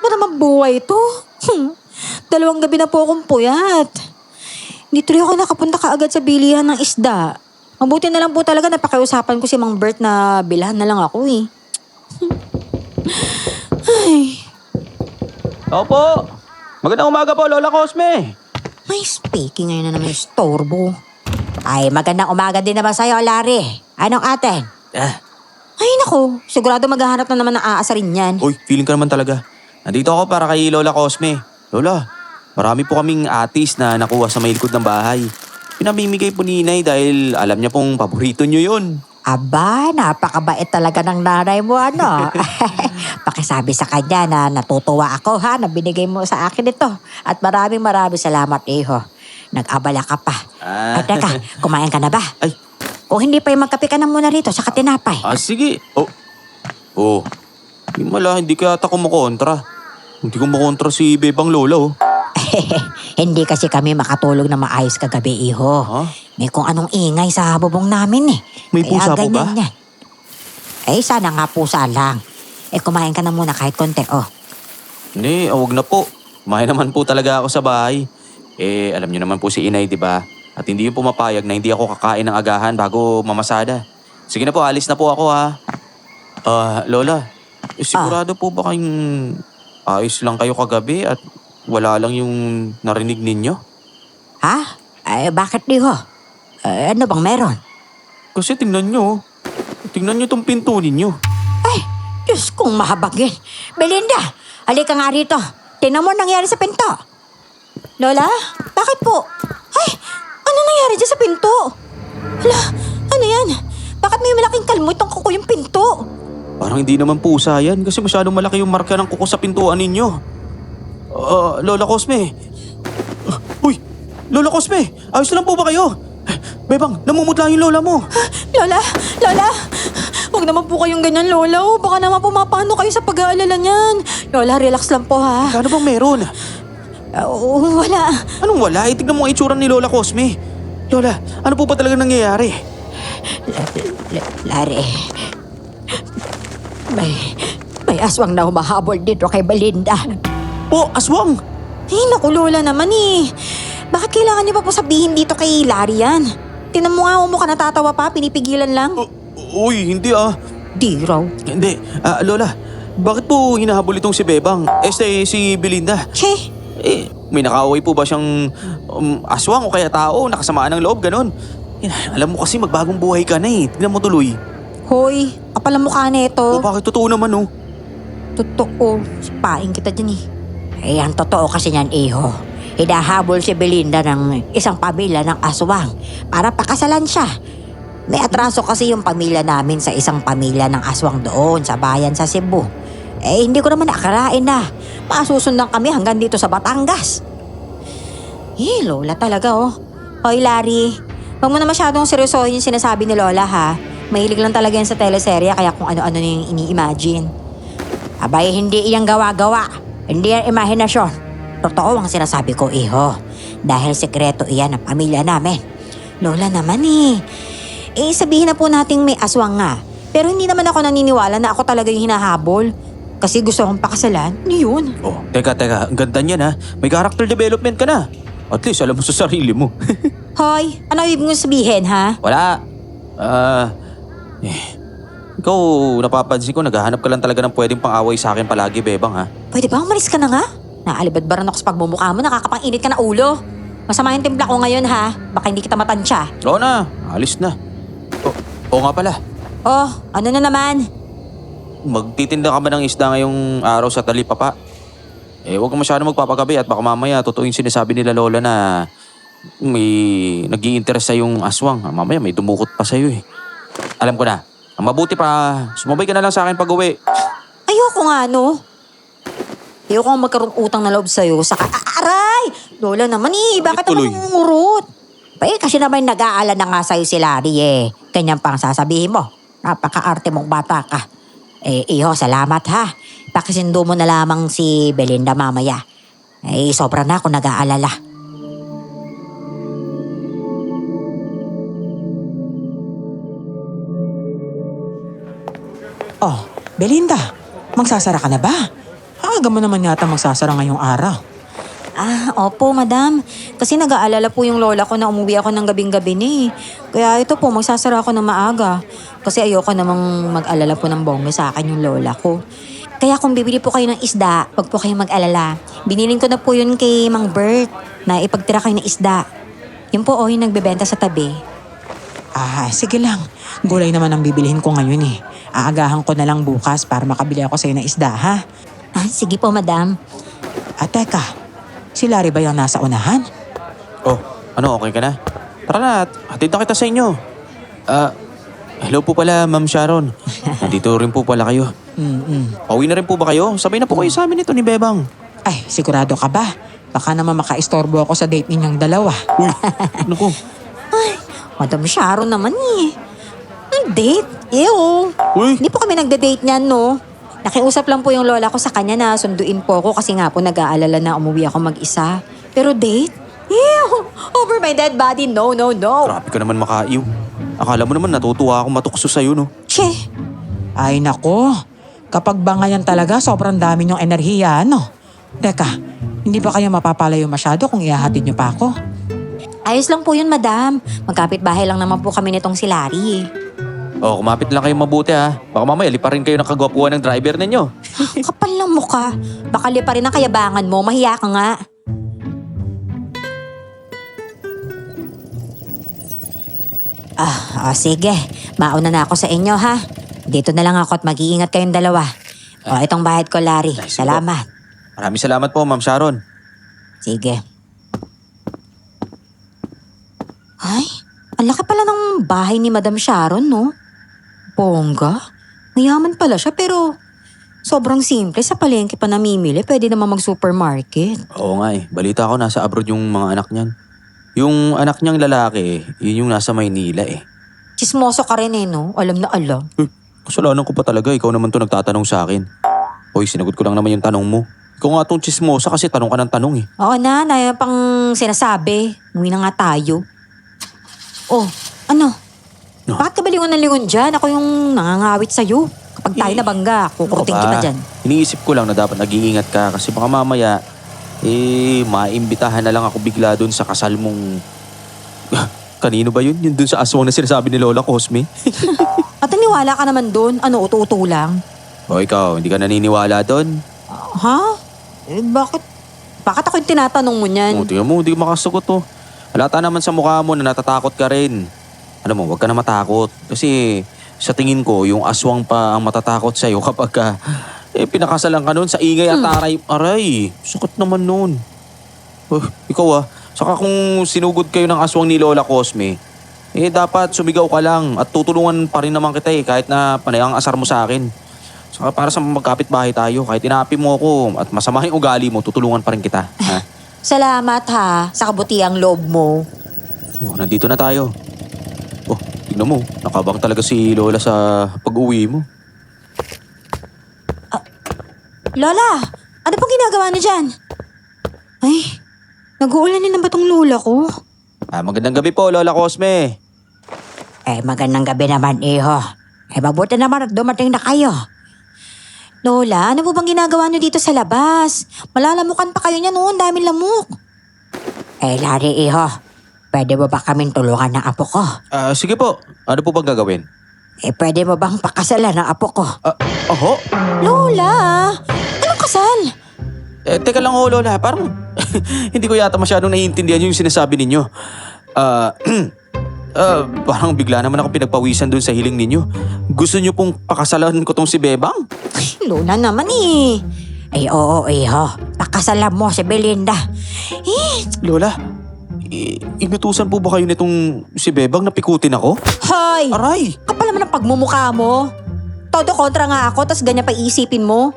Ba naman buhay ito? 2 gabi na po akong puyat. Hindi tuloy ako nakapunta kaagad sa bilihan ng isda. Mabuti na lang po talaga napakiusapan ko si Mang Bert na bilhan na lang ako eh. Ay, Opo. Magandang umaga po, Lola Cosme. may speaking ngayon na naman yung storbo. Ay, magandang umaga din naman sa'yo, Larry. Anong atin? Ay nako, sigurado maghahanap na naman ng aasarin yan. Uy, feeling ka naman talaga. Nandito ako para kay Lola Cosme. Lola, marami po kaming atis na nakuha sa may likod ng bahay. Pinamimigay po ni Inay dahil alam niya pong paborito niyo yun. Aba, napakabait talaga ng nanay mo, ano? Pakisabi sa kanya na natutuwa ako, ha, na binigay mo sa akin ito. At maraming salamat, iho. Nag-abala ka pa. Ah. Ay, teka, kumain ka na ba? Ay. Kung hindi pa magkape ka na muna rito sa katinapay. Sige. Hindi kaya ata kumukontra. Hindi kumukontra si Bebang Lola, oh. Hindi kasi kami makatulog na maayos kagabi, iho. Ha? May kung anong ingay sa bubong namin eh. May pusa po ganyan ba? yan. Sana nga pusa lang. Kumain ka na muna kahit konti, oh. Hindi, wag na po. Kumain naman po talaga ako sa bahay. Alam niyo naman po si Inay, di ba? At hindi yung pumapayag na hindi ako kakain ng agahan bago mamasada. Sige na po, alis na po ako, ha. Lola, sigurado po ba kayong ayos lang kayo kagabi at wala lang yung narinig ninyo? Ha? Bakit di ho? Ano bang meron? Kasi tingnan nyo. Tingnan nyo tong pinto ninyo. Diyos kong mahabagin. Belinda, halika nga rito. Tingnan mo nangyari sa pinto. Lola, bakit po? Ay, ano nangyari dyan sa pinto? Hala, ano yan? Bakit may malaking kalmo itong kuko yung pinto? Parang hindi naman pusa yan kasi masyadong malaki yung marka ng kuko sa pintuan ninyo. Lola Cosme. Uy, Lola Cosme, ayos na lang po ba kayo? Bebang, namumutla yung lola mo. Lola, huwag naman po kayong ganyan, Lola. Baka naman po mapano kayo sa pag-aalala niyan. Lola, relax lang po ha. Ano bang meron? Wala. Anong wala? Tignan mo ang itsura ni Lola Cosme. Lola, ano po ba talaga nangyayari? Larry, may aswang na humahabol dito kay Belinda. Aswang! Naku, Lola naman eh. Bakit kailangan niyo pa po sabihin dito kay Larry yan? Tinan mo nga, mukha natatawa pa, pinipigilan lang. Uy, hindi Di raw. Hindi. Lola, bakit po hinahabol itong si Bebang? Si Belinda? Che, May nakaaway po ba siyang aswang o kaya tao, nakasamaan ng loob, ganun? Yan, alam mo kasi magbagong buhay ka na eh. Tignan mo tuloy. Hoy, kapal ang mukha nito. O bakit totoo naman oh? Totoo. Sipain kita dyan eh. Eh, ang totoo kasi niyan, iho. Hidahabol si Belinda ng isang pamilya ng aswang para pakasalan siya. May atraso kasi yung pamilya namin sa isang pamilya ng aswang doon sa bayan sa Cebu. Eh, hindi ko naman nakarain na. Masusundan kami hanggang dito sa Batangas. Lola talaga oh. Hoy, Larry. Huwag mo na masyadong seryosohin yung sinasabi ni Lola ha. Mahilig lang talaga yan sa teleserye kaya kung ano-ano na yung ini-imagine. Abay, hindi iyang gawa-gawa. Hindi yan imahinasyon. Totoo ang sinasabi ko, iho. Dahil sekreto iyan ng pamilya namin. Lola naman eh. Eh, sabihin na po nating may aswang nga. Pero hindi naman ako naniniwala na ako talaga yung hinahabol. Kasi gusto akong pakasalan. Yun. Oh, teka. Ang ganda niyan ha. May character development ka na. At least alam mo sa sarili mo. Hoy, ano ibig mong sabihin, ha? Wala. Ikaw, napapansin ko, naghahanap ka lang talaga ng pwedeng pang-away sa akin palagi, Bebang ha. Pwede ba umalis ka na nga? Naalibadbaran ako sa pagmumukha mo, nakakapang-init ka na ulo. Masama yung timpla ko ngayon, ha? Baka hindi kita matansya. Oo na, alis na. Oo nga pala. Oh, ano na naman? Magtitinda ka ba ng isda ngayong araw sa talipapa? Huwag ka masyado magpapagabi at baka mamaya totoo yung sinasabi nila Lola na may nag-i-interest sa yung aswang. Mamaya may dumukot pa sa'yo eh. Alam ko na. Ang mabuti pa, sumabay ka na lang sa akin pag uwi. Ayoko nga, no? Ayoko nga magkaroon utang na loob sa'yo. Saka, aray! Lola naman eh, bakit Tuloy. ako ngurot? Kasi naman nag-aala na nga sa'yo si Larry eh. Ganyan pang sasabihin mo. Napaka-arte mong bata ka. Iho, salamat ha. Pakisindo mo na lamang si Belinda mamaya. Sobra na ako nag-aalala. Oh, Belinda, magsasara ka na ba? Aga mo naman yata magsasara ngayong araw. Opo, madam. Kasi nag-aalala po yung lola ko na umuwi ako ng gabing-gabi ni. Kaya ito po, magsasara ako ng maaga. Kasi ayoko namang mag-alala po ng bongga sa akin yung lola ko. Kaya kung bibili po kayo ng isda, wag po kayong mag-alala. Binilin ko na po yun kay Mang Bert na ipagtira kayo ng isda. Yun po yung nagbebenta sa tabi. Sige lang. Gulay naman ang bibilihin ko ngayon eh. Aagahan ko na lang bukas para makabili ako sa'yo ng isda, ha? Sige po, madam. Teka, si Larry ba yung nasa unahan? Oh, ano, okay ka na? Tara na, hatid na kita sa inyo. Hello po pala, Ma'am Sharon. Nandito rin po pala kayo. Pauwi na rin po ba kayo? Sabay na po kayo sa amin ito ni Bebang. Ay, sigurado ka ba? Baka naman makaistorbo ako sa date ninyong dalawa. Uy, naku. Madam Sharon naman eh. Ang date? Ew. Uy, Hindi po kami nagde-date niyan, no? Nakiusap lang po yung lola ko sa kanya na sunduin po ako kasi nga po nag-aalala na umuwi ako mag-isa. Pero date? Ew! Over my dead body, no. grabe ka naman makaiw. Akala mo naman natutuwa akong matukso sa'yo, no? Che! Ay nako, kapag bangayan talaga sobrang dami niyong enerhiya, ano? Teka, hindi ba kayo mapapalayo masyado kung ihahatid niyo pa ako? Ayos lang po yun, madam. Magkapit-bahay lang naman po kami nitong si Larry eh. Oh, kumapit lang kayo mabuti ha. Baka mamaya liparin kayo ng kagwapuan ng driver ninyo. Kapal lang mukha. Baka pa rin ang kayabangan mo. Mahiya ka nga. Sige. Mauna na ako sa inyo, ha? Dito na lang ako at mag-iingat kayong dalawa. Itong bayad ko, Larry. Ay, sige Salamat. Maraming salamat po, Ma'am Sharon. Sige. Ay, ang laki pala ng bahay ni Madam Sharon, no? Bongga. Mayaman pala siya pero sobrang simple. Sa palengke pa namimili, pwede naman mag-supermarket. Oo nga eh. Balita ko nasa abroad yung mga anak niyan. Yung anak niyang lalaki, yun yung nasa Maynila eh. Chismoso ka rin eh, no? Alam na alam. Kasalanan ko pa talaga. Ikaw naman to nagtatanong sa akin. Hoy, sinagot ko lang naman yung tanong mo. Ikaw nga tong chismosa kasi tanong ka ng tanong eh. Oo na pang sinasabi. Umuwi na nga tayo. Oh, ano? No. Bakit ka ba lingon na lingon dyan? Ako yung nangangawit sa'yo. Kapag tayo nabangga, kukurutin kita dyan. Iniisip ko lang na dapat nag-iingat ka kasi baka mamaya, maimbitahan na lang ako bigla dun sa kasal mong... Kanino ba yun? Yun dun sa aswang na sinasabi ni Lola Cosme? At naniwala ka naman doon. Ano, utu-utu lang? O ikaw, hindi ka naniniwala dun? Ha? Bakit? Bakit ako yung tinatanong mo niyan? Tingnan mo, hindi ka makasagot to. Halata naman sa mukha mo na natatakot ka rin. Alam mo, huwag ka na matakot. Kasi sa tingin ko, yung aswang pa ang matatakot sa'yo kapag ka, pinakasalan ka nun sa ingay at aray. Aray, sakit naman nun. Ikaw saka kung sinugod kayo ng aswang ni Lola Cosme, dapat sumigaw ka lang at tutulungan pa rin naman kita kahit na panay ang asar mo sa akin. Saka para sa magkapit-bahay tayo, kahit inapi mo ako at masama yung ugali mo, tutulungan pa rin kita. Ha? Salamat ha, sa kabutiang loob mo. Nandito na tayo. Tignan mo, nakabang talaga si Lola sa pag-uwi mo. Lola, ano pong ginagawa niyo dyan? Ay, nag-uulanin na ba tong lola ko? Magandang gabi po, Lola Cosme. Magandang gabi naman, iho. Mabuti naman at dumating na kayo. Lola, ano po bang ginagawa niyo dito sa labas? Malalamukan pa kayo niyan noon, daming lamok. Larry, iho. Pwede mo ba kaming tulungan ng apo ko? Sige po, ano po bang gagawin? Pwede mo bang pakasalan ng apo ko? Oho? Lola, anong kasal? Teka lang Lola, parang hindi ko yata masyadong naiintindihan yung sinasabi ninyo. Parang bigla naman ako pinagpawisan dun sa hiling ninyo. Gusto niyo pong pakasalan ko tong si Bebang? Lola naman eh. Oo, iho. Pakasalan mo si Belinda. Lola, inutusan po ba kayo nitong si Bebang na pikutin ako? Hoy! Aray! Kapal naman ang pagmumukha mo. Todo kontra nga ako, tas ganyan pa iisipin mo.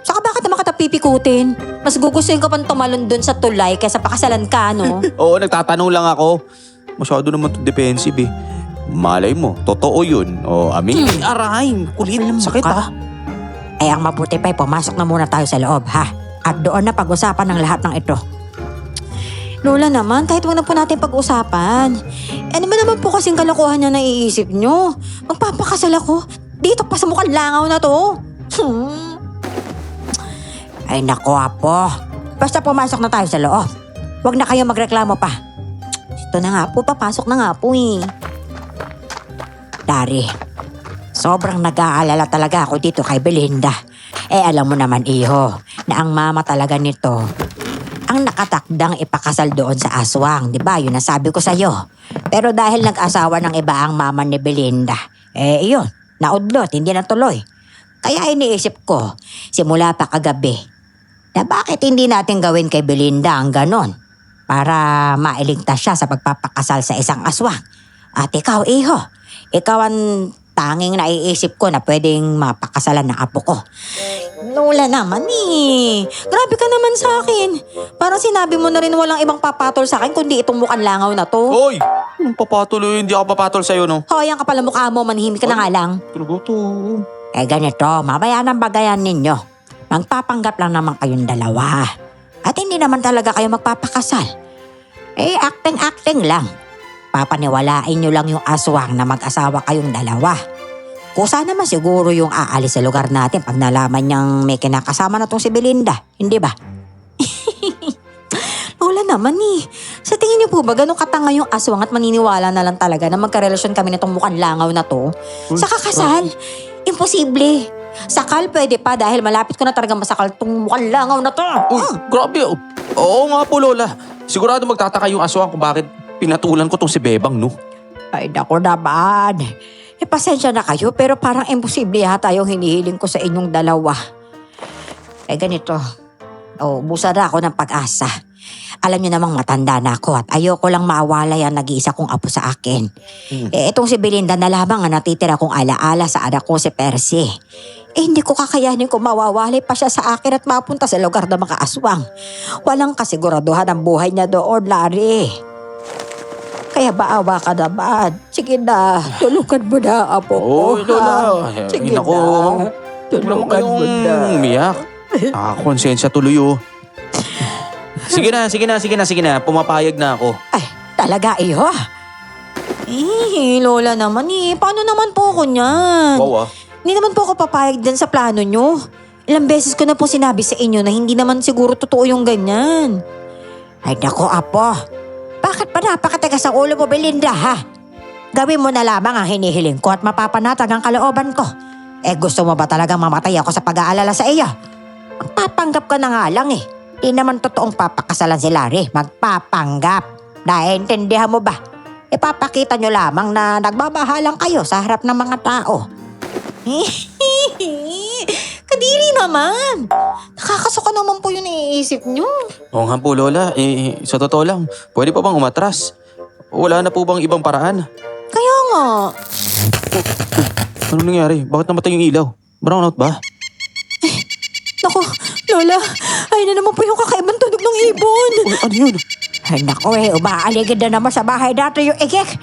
Saka bakit naman kita pipikutin? Mas gugustuhin ko pang tumalon dun sa tulay kaysa pakasalan ka, no? Oo, nagtatanong lang ako. Masyado naman to defensive Malay mo, totoo yun. Amin. Aray, kulit. Sakit Ang mabuti pa'y pumasok na muna tayo sa loob, ha? At doon na pag-usapan ng lahat ng ito. Lola naman, kahit wag na po natin pag-usapan. Ano ba naman po kasing kalokohan niya naiisip nyo? Magpapakasal ako. Dito pa sa mukhang langaw na to. Ay nako, apo. Basta pumasok na tayo sa loob. Huwag na kayo magreklamo pa. Ito na nga po, papasok na nga po eh. Dari, sobrang nag-aalala talaga ako dito kay Belinda. Alam mo naman, iho, na ang mama talaga nito ang nakatakdang ipakasal doon sa aswang. Diba? Yun ang sabi ko sa'yo. Pero dahil nag-asawa ng iba ang mama ni Belinda, iyon, naudlot, hindi natuloy. Kaya iniisip ko, simula pa kagabi, na bakit hindi natin gawin kay Belinda ang ganon para mailigtas siya sa pagpapakasal sa isang aswang. At ikaw, iho, ikaw ang tanging naiisip ko na pwedeng mapakasalan ng apo ko. Lola naman eh. Grabe ka naman sa akin. Parang sinabi mo na rin walang ibang papatol sa akin kundi itong mukhang langaw na to. Hoy! Anong papatuloy? Hindi ako papatol sa'yo, no? Hoy, ang kapal ng mukha mo, manhimik ka na nga lang. Talaga to. Ganito, mamaya ng bagayan ninyo. Magpapanggap lang naman kayong dalawa. At hindi naman talaga kayo magpapakasal. Acting-acting lang. Papaniwalain nyo lang yung aswang na mag-asawa kayong dalawa. Kusa naman siguro yung aalis sa lugar natin pag nalaman niyang may kinakasama na tong si Belinda. Hindi ba? Lola naman eh. Sa tingin niyo po ba ganun katanga yung aswang at maniniwala na lang talaga na magkarelasyon kami nitong mukhang langaw na to? Sa kakasal? Imposible. Sakal pwede pa dahil malapit ko na talaga masakal tong mukhang langaw na to. Uy, grabe. Oo nga po, Lola. Sigurado magtataka yung aswang kung bakit pinatulan ko tong si Bebang, no? Ay, naku naman. Pasensya na kayo pero parang imposible yata yung hinihiling ko sa inyong dalawa. Ganito. Busa na ako ng pag-asa. Alam niyo namang matanda na ako at ayoko lang maawala yung nag-iisa kong apo sa akin. Itong si Belinda na lamang ang natitira kong alaala sa anak ko si Percy. Hindi ko kakayanin kung mawawalay pa siya sa akin at mapunta sa lugar ng mga aswang. Walang kasiguraduhan ang buhay niya doon, Larry. Kaya baawa ka naman. Sige na, tulungan mo na, apo ko. Oo, Lola. Sige Nako. na, tulungan mo na. Umiyak. Konsensya tuloy, Sige na. Pumapayag na ako. Ay, talaga, iho. Lola naman eh. Paano naman po ako niyan? Wow, Hindi naman po ako papayag din sa plano nyo. Ilang beses ko na po sinabi sa inyo na hindi naman siguro totoo yung ganyan. Ay, naku, apo. Bakit pa napakatigas ang ulo mo, Belinda, ha? Gawin mo na lamang ang hinihiling ko at mapapanatag ang kalooban ko. Gusto mo ba talagang mamatay ako sa pag-aalala sa iyo? Papanggap ka na nga lang eh. Di naman totoong papakasalan si Larry. Magpapanggap. Naiintindihan mo ba? Ipapakita nyo lamang na nagbabahalang kayo sa harap ng mga tao. Kadiri naman. Nakakasuka naman po yung naiisip nyo. Oo nga po, Lola. Sa totoo lang, pwede pa bang umatras? Wala na po bang ibang paraan? Kaya nga. Anong nangyari? Bakit namatay yung ilaw? Brownout ba? Naku, Lola, ay na naman po yung kakaibang tunog ng ibon. Ano yun? Ay naku umaaligid na naman sa bahay dati yung igik.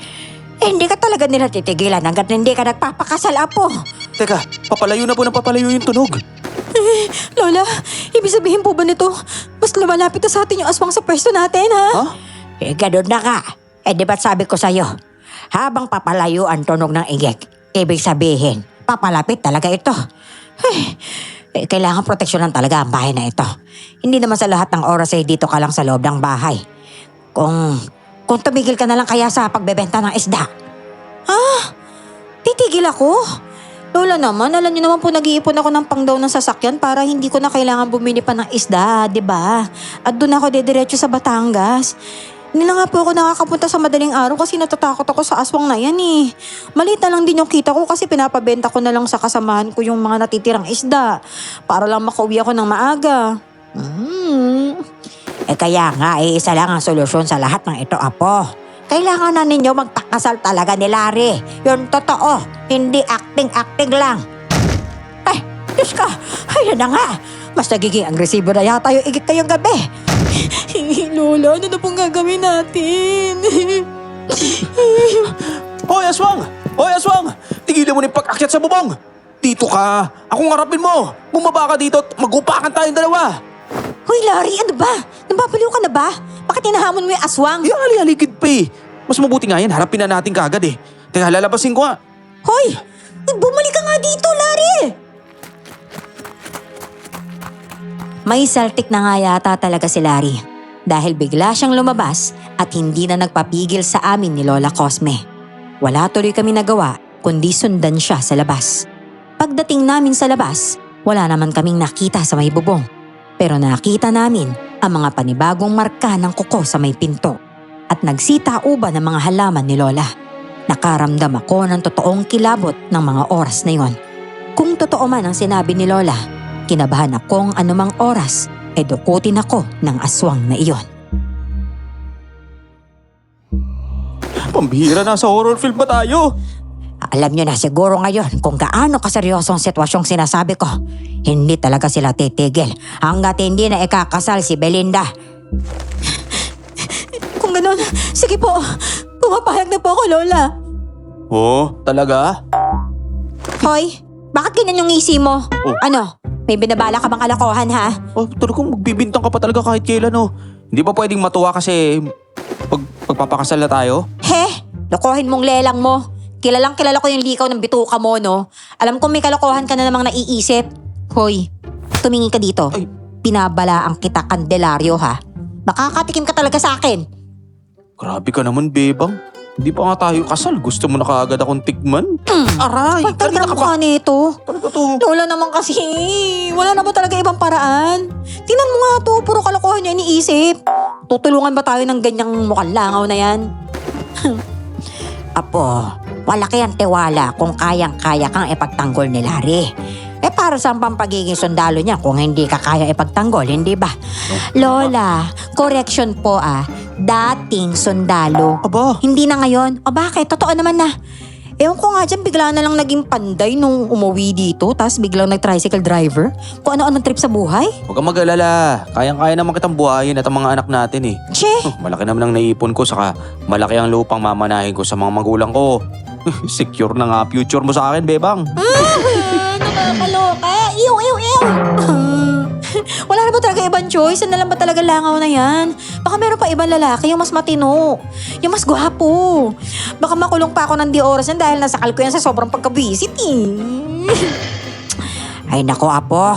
Hindi ka talaga nila titigilan hanggat hindi ka nagpapakasal, apo. Teka, papalayo na po ng papalayo yung tunog. Lola, ibig sabihin po ba nito, mas lumalapit na sa atin yung aswang sa pwesto natin, ha? Ha? Ganun na ka. Di ba't sabi ko sa'yo, habang papalayo ang tunog ng igik, ibig sabihin, papalapit talaga ito. Kailangan proteksyonan talaga ang bahay na ito. Hindi naman sa lahat ng oras ay dito ka lang sa loob ng bahay. Kung tumigil ka na lang kaya sa pagbebenta ng isda. Titigil ako? Lola naman, alam niyo naman po nag-iipon ako ng pangdaw ng sasakyan para hindi ko na kailangan bumili pa ng isda, di ba? At doon ako dediretso sa Batangas. Hindi na nga po ako nakakapunta sa madaling araw kasi natatakot ako sa aswang na yan eh. Maliit na lang din yung kita ko kasi pinapabenta ko na lang sa kasamahan ko yung mga natitirang isda para lang makauwi ako ng maaga. Kaya nga, isa lang ang solusyon sa lahat ng ito, apo. Kailangan na ninyo magpakasal talaga ni Larry. Yun totoo, hindi acting-acting lang. Ay, Diyos ka, ayun na nga. Mas nagiging agresibo na yata yung igit ngayong gabi. Lola, ano na pong gagawin natin? Hoy, aswang! Hoy, aswang! Tigilan mo na yung pag-akyat sa bubong! Dito ka! Akong harapin mo! Bumaba ka dito at mag-upakan tayong dalawa! Hoy Larry, ano ba? Nababaliw ka na ba? Bakit hinahamon mo yung aswang? Yung ali-aligid pa eh. Mas mabuti nga yan, harapin na natin kagad eh. Teka, lalabasin ko nga. Hoy! Bumalik ka nga dito, Larry! May saltik na nga yata talaga si Larry dahil bigla siyang lumabas at hindi na nagpapigil sa amin ni Lola Cosme. Wala tuloy kami nagawa kundi sundan siya sa labas. Pagdating namin sa labas, wala naman kaming nakita sa may bubong. Pero nakita namin ang mga panibagong marka ng kuko sa may pinto at nagsitauba ng mga halaman ni Lola. Nakaramdam ako ng totoong kilabot ng mga oras na yon. Kung totoo man ang sinabi ni Lola, kinabahan akong anumang oras ay dukutin ako ng aswang na iyon. Pambihira na sa horror film ba tayo? Alam nyo na siguro ngayon kung gaano kaseryosong sitwasyong sinasabi ko. Hindi talaga sila titigil hanggat hindi na ikakasal si Belinda. Kung ganun, sige po. Pumapayag na po ako, Lola. Oh, talaga? Hoy, bakit ganyan yung ngisi mo? Oh. Ano? May binabala ka bang kalokohan, ha? Oh, talagang magbibintang ka pa talaga kahit kailan oh. Hindi ba pwedeng matuwa kasi pagpapakasal na tayo? He? Lokohin mong lelang mo. Kilalang kilala ko yung likaw ng bituka mo, no? Alam kong may kalokohan ka na namang naiisip. Hoy, tumingin ka dito. Ay. Pinabalaan kita, Kandelaryo, ha? Makakatikim ka talaga sa akin. Grabe ka naman, bebang. Hindi pa nga tayo kasal. Gusto mo na kaagad akong tikman? Aray, kanina Pagkagam ka mo pa. ka nito. Talaga to. Lola naman kasi, wala na ba talaga ibang paraan? Tingnan mo nga to, puro kalokohan niya iniisip. Tutulungan ba tayo ng ganyang mukhang langaw na yan? Apo, malaki ang tiwala kung kayang-kaya kang ipagtanggol ni Larry. Para saan pang pagiging sundalo niya kung hindi ka kaya ipagtanggol, hindi ba? Lola, correction po dating sundalo. Aba, Hindi na ngayon. O bakit? Totoo naman na. Ewan ko nga dyan, bigla na lang naging panday nung umuwi dito, tapos biglang nag-tricycle driver. Kung ano-anong trip sa buhay. huwag kang mag-alala. Kayang-kaya naman kitang buhayin at ang mga anak natin eh. Che, Malaki naman ang naipon ko saka malaki ang lupang mamanahin ko sa mga magulang ko. Secure na nga future mo sa akin, bebang. nakakaloka. Ew. Wala na ba talaga ibang choice? Ano na lang ba talaga langaw na yan? Baka meron pa ibang lalaki, yung mas matino. Yung mas gwapo. Baka makulong pa ako ng di oras yan dahil nasakal ko yan sa sobrang pagka-visit Ay nako, Apo,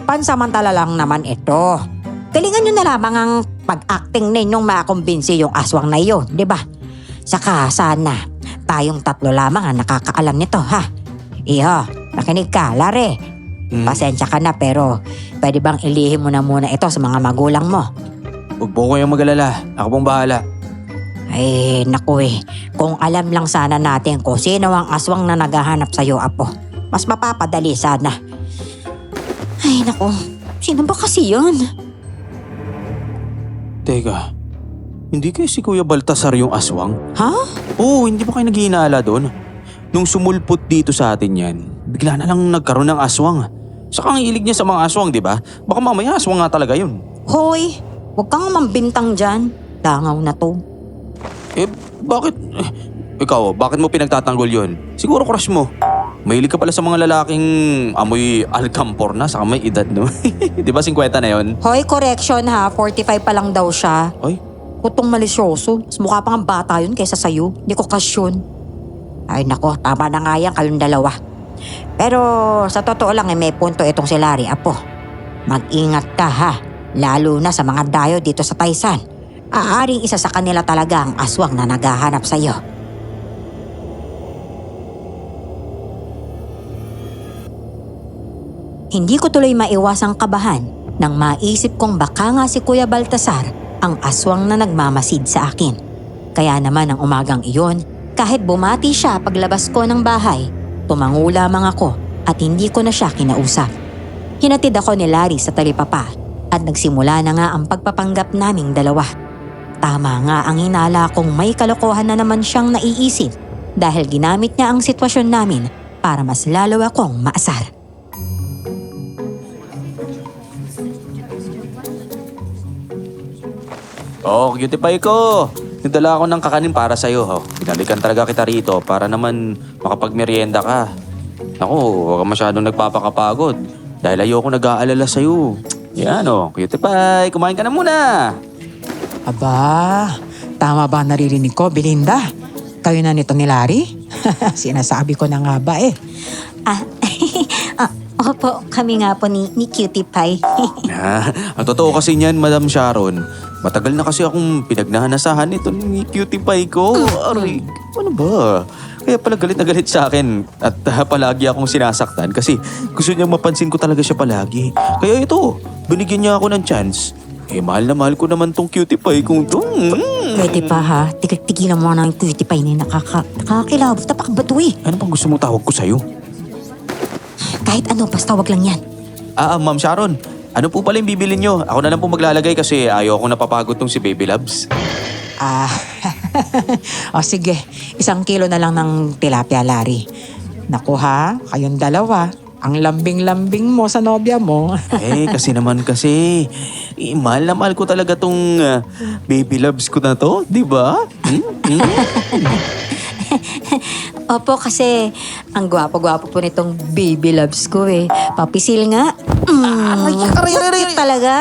pansamantala lang naman ito. Galingan nyo na lamang ang pag-acting ninyong makakumbinsi yung aswang na iyon, di ba? Saka sana, tayong tatlo lamang ang nakakaalam nito, ha? Iho, nakinig ka, Larry. Pasensya ka na pero pwede bang ilihim mo na muna ito sa mga magulang mo? Huwag po kayong mag-alala. Ako pong bahala. Ay, naku eh. Kung alam lang sana natin kung sino ang aswang na naghahanap sa'yo, Apo, mas mapapadali sana. Ay, naku. Sino ba kasi yun? Teka, hindi kayo si Kuya Baltasar yung aswang? Ha? Oo, hindi ba kayo naghihinala doon? Nung sumulpot dito sa atin yan, bigla na lang nagkaroon ng aswang. Saka ang hilig niya sa mga aswang, di ba? Baka mamaya aswang nga talaga yun. Hoy, huwag kang mambintang dyan. Langaw na to. Eh, bakit? Ikaw, bakit mo pinagtatanggol yun? Siguro crush mo. Mahilig ka pala sa mga lalaking amoy alcampor na saka may edad, no? Di ba 50 na yon? Hoy, correction ha. 45 pa lang daw siya. Ay, Putong malisyoso. Mas mukha pang bata yun kaysa sa'yo. Hindi ko kasyon. Ay nako, tama na nga yan kayong dalawa. Pero sa totoo lang may punto itong si Larry, Apo. Mag-ingat ka ha. Lalo na sa mga dayo dito sa Taysan. Aaring isa sa kanila talaga ang aswang na naghahanap sa'yo. Hindi ko tuloy maiwasang kabahan nang maisip kong baka nga si Kuya Baltasar ang aswang na nagmamasid sa akin. Kaya naman ang umagang iyon, kahit bumati siya paglabas ko ng bahay, tumango lamang ako at hindi ko na siya kinausap. Hinatid ako ni Larry sa talipapa at nagsimula na nga ang pagpapanggap naming dalawa. Tama nga ang hinala kong may kalokohan na naman siyang naiisip dahil ginamit niya ang sitwasyon namin para mas lalo akong maasar. oh, cutie pie ko. Nagdala ako ng kakanin para sa'yo. Oh. Pinalikan talaga kita rito para naman makapagmerienda ka. Naku, huwag ka masyadong nagpapakapagod dahil ayoko nag-aalala sa'yo. Yan cutie pie, kumain ka na muna. Aba, tama ba ang naririnig ko, Belinda? Kayo na nito ni Larry? Sinasabi ko na nga ba eh. Opo, kami nga po ni Cutie Pie. Ang totoo kasi niyan, Madam Sharon, matagal na kasi akong pinagnanasahan nito ni cutie pie ko. Aray, ano ba? Kaya pala galit na galit sa akin at palagi akong sinasaktan kasi gusto niyang mapansin ko talaga siya palagi. Kaya ito, binigyan niya ako ng chance. Eh, mahal na mahal ko naman tong cutie pie kong to. Pwede pa ha, tigilan mo na ng Cutie Pie na nakakilabot. Napakabato eh. Ano pang gusto mong tawag ko sa'yo? Kahit ano, basta wag lang yan. Ma'am Sharon, ano po pala yung bibili niyo? Ako na lang po maglalagay kasi ayaw akong napapagod tong si Baby Loves. O sige, 1 kilo na lang ng tilapia, Larry. Naku ha, kayong dalawa. Ang lambing-lambing mo sa nobya mo. Kasi naman kasi, mahal na mahal ko talaga tong Baby Loves ko na to, di ba? Opo, kasi ang gwapo-gwapo po nitong Baby Loves ko eh. Papisil nga. Cute talaga.